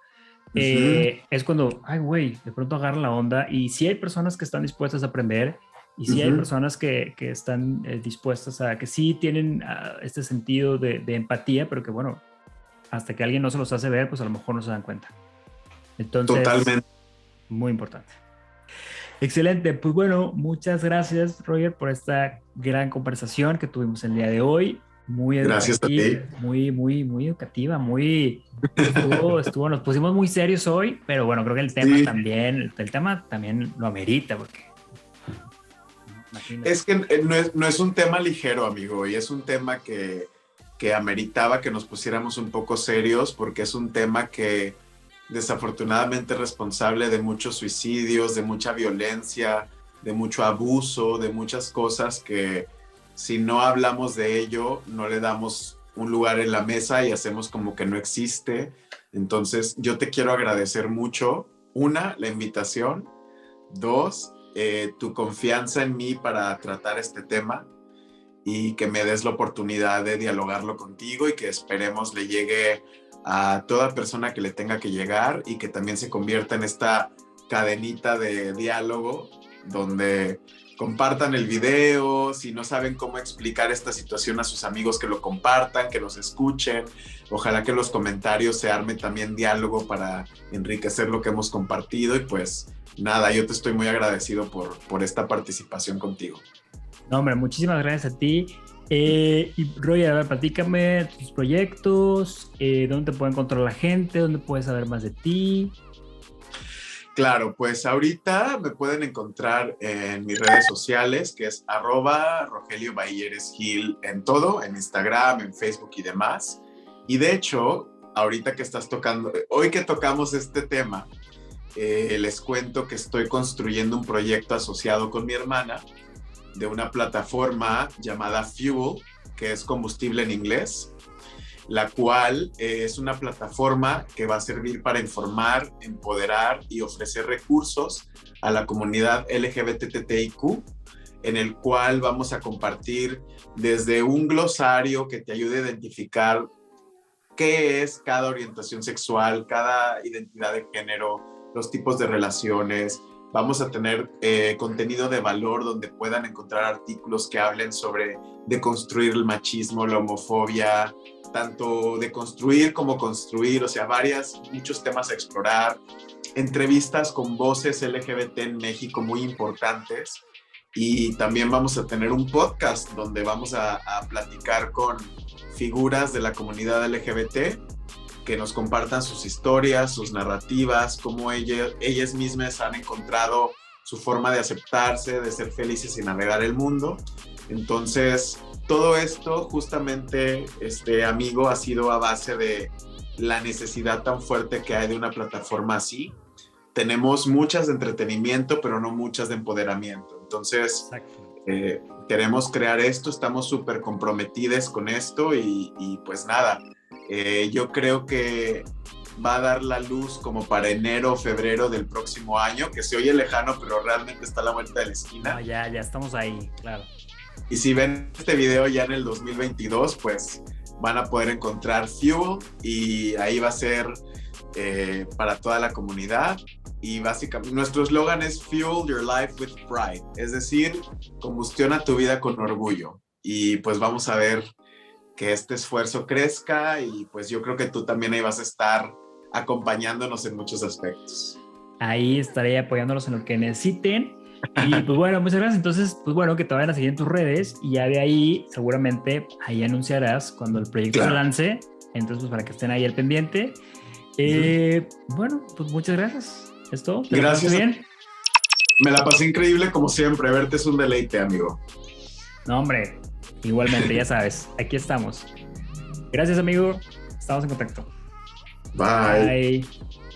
es cuando, ay, güey, de pronto agarra la onda. Y sí hay personas que están dispuestas a aprender, y sí hay personas que están dispuestas a, que sí tienen este sentido de empatía, pero que bueno, hasta que alguien no se los hace ver, pues a lo mejor no se dan cuenta. Entonces, totalmente. muy importante. Excelente, pues bueno, muchas gracias, Roger, por esta gran conversación que tuvimos el día de hoy. Muy Gracias a ti. muy educativa, nos pusimos muy serios hoy, pero bueno, creo que el tema también lo amerita, porque imagínate. Es que no es un tema ligero, amigo, y es un tema que ameritaba que nos pusiéramos un poco serios, porque es un tema que desafortunadamente es responsable de muchos suicidios, de mucha violencia, de mucho abuso, de muchas cosas que si no hablamos de ello, no le damos un lugar en la mesa y hacemos como que no existe. Entonces, yo te quiero agradecer mucho. 1, la invitación. 2, tu confianza en mí para tratar este tema y que me des la oportunidad de dialogarlo contigo y que esperemos le llegue a toda persona que le tenga que llegar y que también se convierta en esta cadenita de diálogo donde compartan el video, si no saben cómo explicar esta situación a sus amigos, que lo compartan, que los escuchen. Ojalá que en los comentarios se arme también diálogo para enriquecer lo que hemos compartido y pues nada, yo te estoy muy agradecido por esta participación contigo. No, hombre, muchísimas gracias a ti. Y Roger, a ver, platícame tus proyectos, dónde te puede encontrar la gente, dónde puedes saber más de ti. Claro, pues ahorita me pueden encontrar en mis redes sociales, que es @RogelioBayeresGil en todo, en Instagram, en Facebook y demás. Y de hecho, ahorita que hoy que tocamos este tema, les cuento que estoy construyendo un proyecto asociado con mi hermana de una plataforma llamada Fuel, que es combustible en inglés, la cual es una plataforma que va a servir para informar, empoderar y ofrecer recursos a la comunidad LGBTTIQ, en el cual vamos a compartir desde un glosario que te ayude a identificar qué es cada orientación sexual, cada identidad de género, los tipos de relaciones. Vamos a tener contenido de valor donde puedan encontrar artículos que hablen sobre deconstruir el machismo, la homofobia, tanto de construir como construir, o sea, muchos temas a explorar, entrevistas con voces LGBT en México muy importantes, y también vamos a tener un podcast donde vamos a platicar con figuras de la comunidad LGBT que nos compartan sus historias, sus narrativas, cómo ellas mismas han encontrado su forma de aceptarse, de ser felices y navegar el mundo. Entonces, todo esto justamente, amigo, ha sido a base de la necesidad tan fuerte que hay de una plataforma así. Tenemos muchas de entretenimiento, pero no muchas de empoderamiento. Entonces, queremos crear esto, estamos súper comprometidos con esto y pues nada, yo creo que va a dar la luz como para enero o febrero del próximo año, que se oye lejano, pero realmente está a la vuelta de la esquina. No, ya estamos ahí, claro. Y si ven este video ya en el 2022, pues van a poder encontrar Fuel y ahí va a ser para toda la comunidad. Y básicamente nuestro eslogan es Fuel Your Life with Pride, es decir, combustiona tu vida con orgullo. Y pues vamos a ver que este esfuerzo crezca y pues yo creo que tú también ahí vas a estar acompañándonos en muchos aspectos. Ahí estaré apoyándolos en lo que necesiten. Y pues bueno, muchas gracias. Entonces, pues bueno, que te vayan a seguir en tus redes y ya de ahí seguramente ahí anunciarás cuando el proyecto se lance. Entonces, pues para que estén ahí al pendiente. Bueno, pues muchas gracias. ¿Es todo? ¿Te Gracias. ¿Te bien? Me la pasé increíble como siempre. Verte es un deleite, amigo. No, hombre. Igualmente, ya sabes. Aquí estamos. Gracias, amigo. Estamos en contacto. Bye. Bye.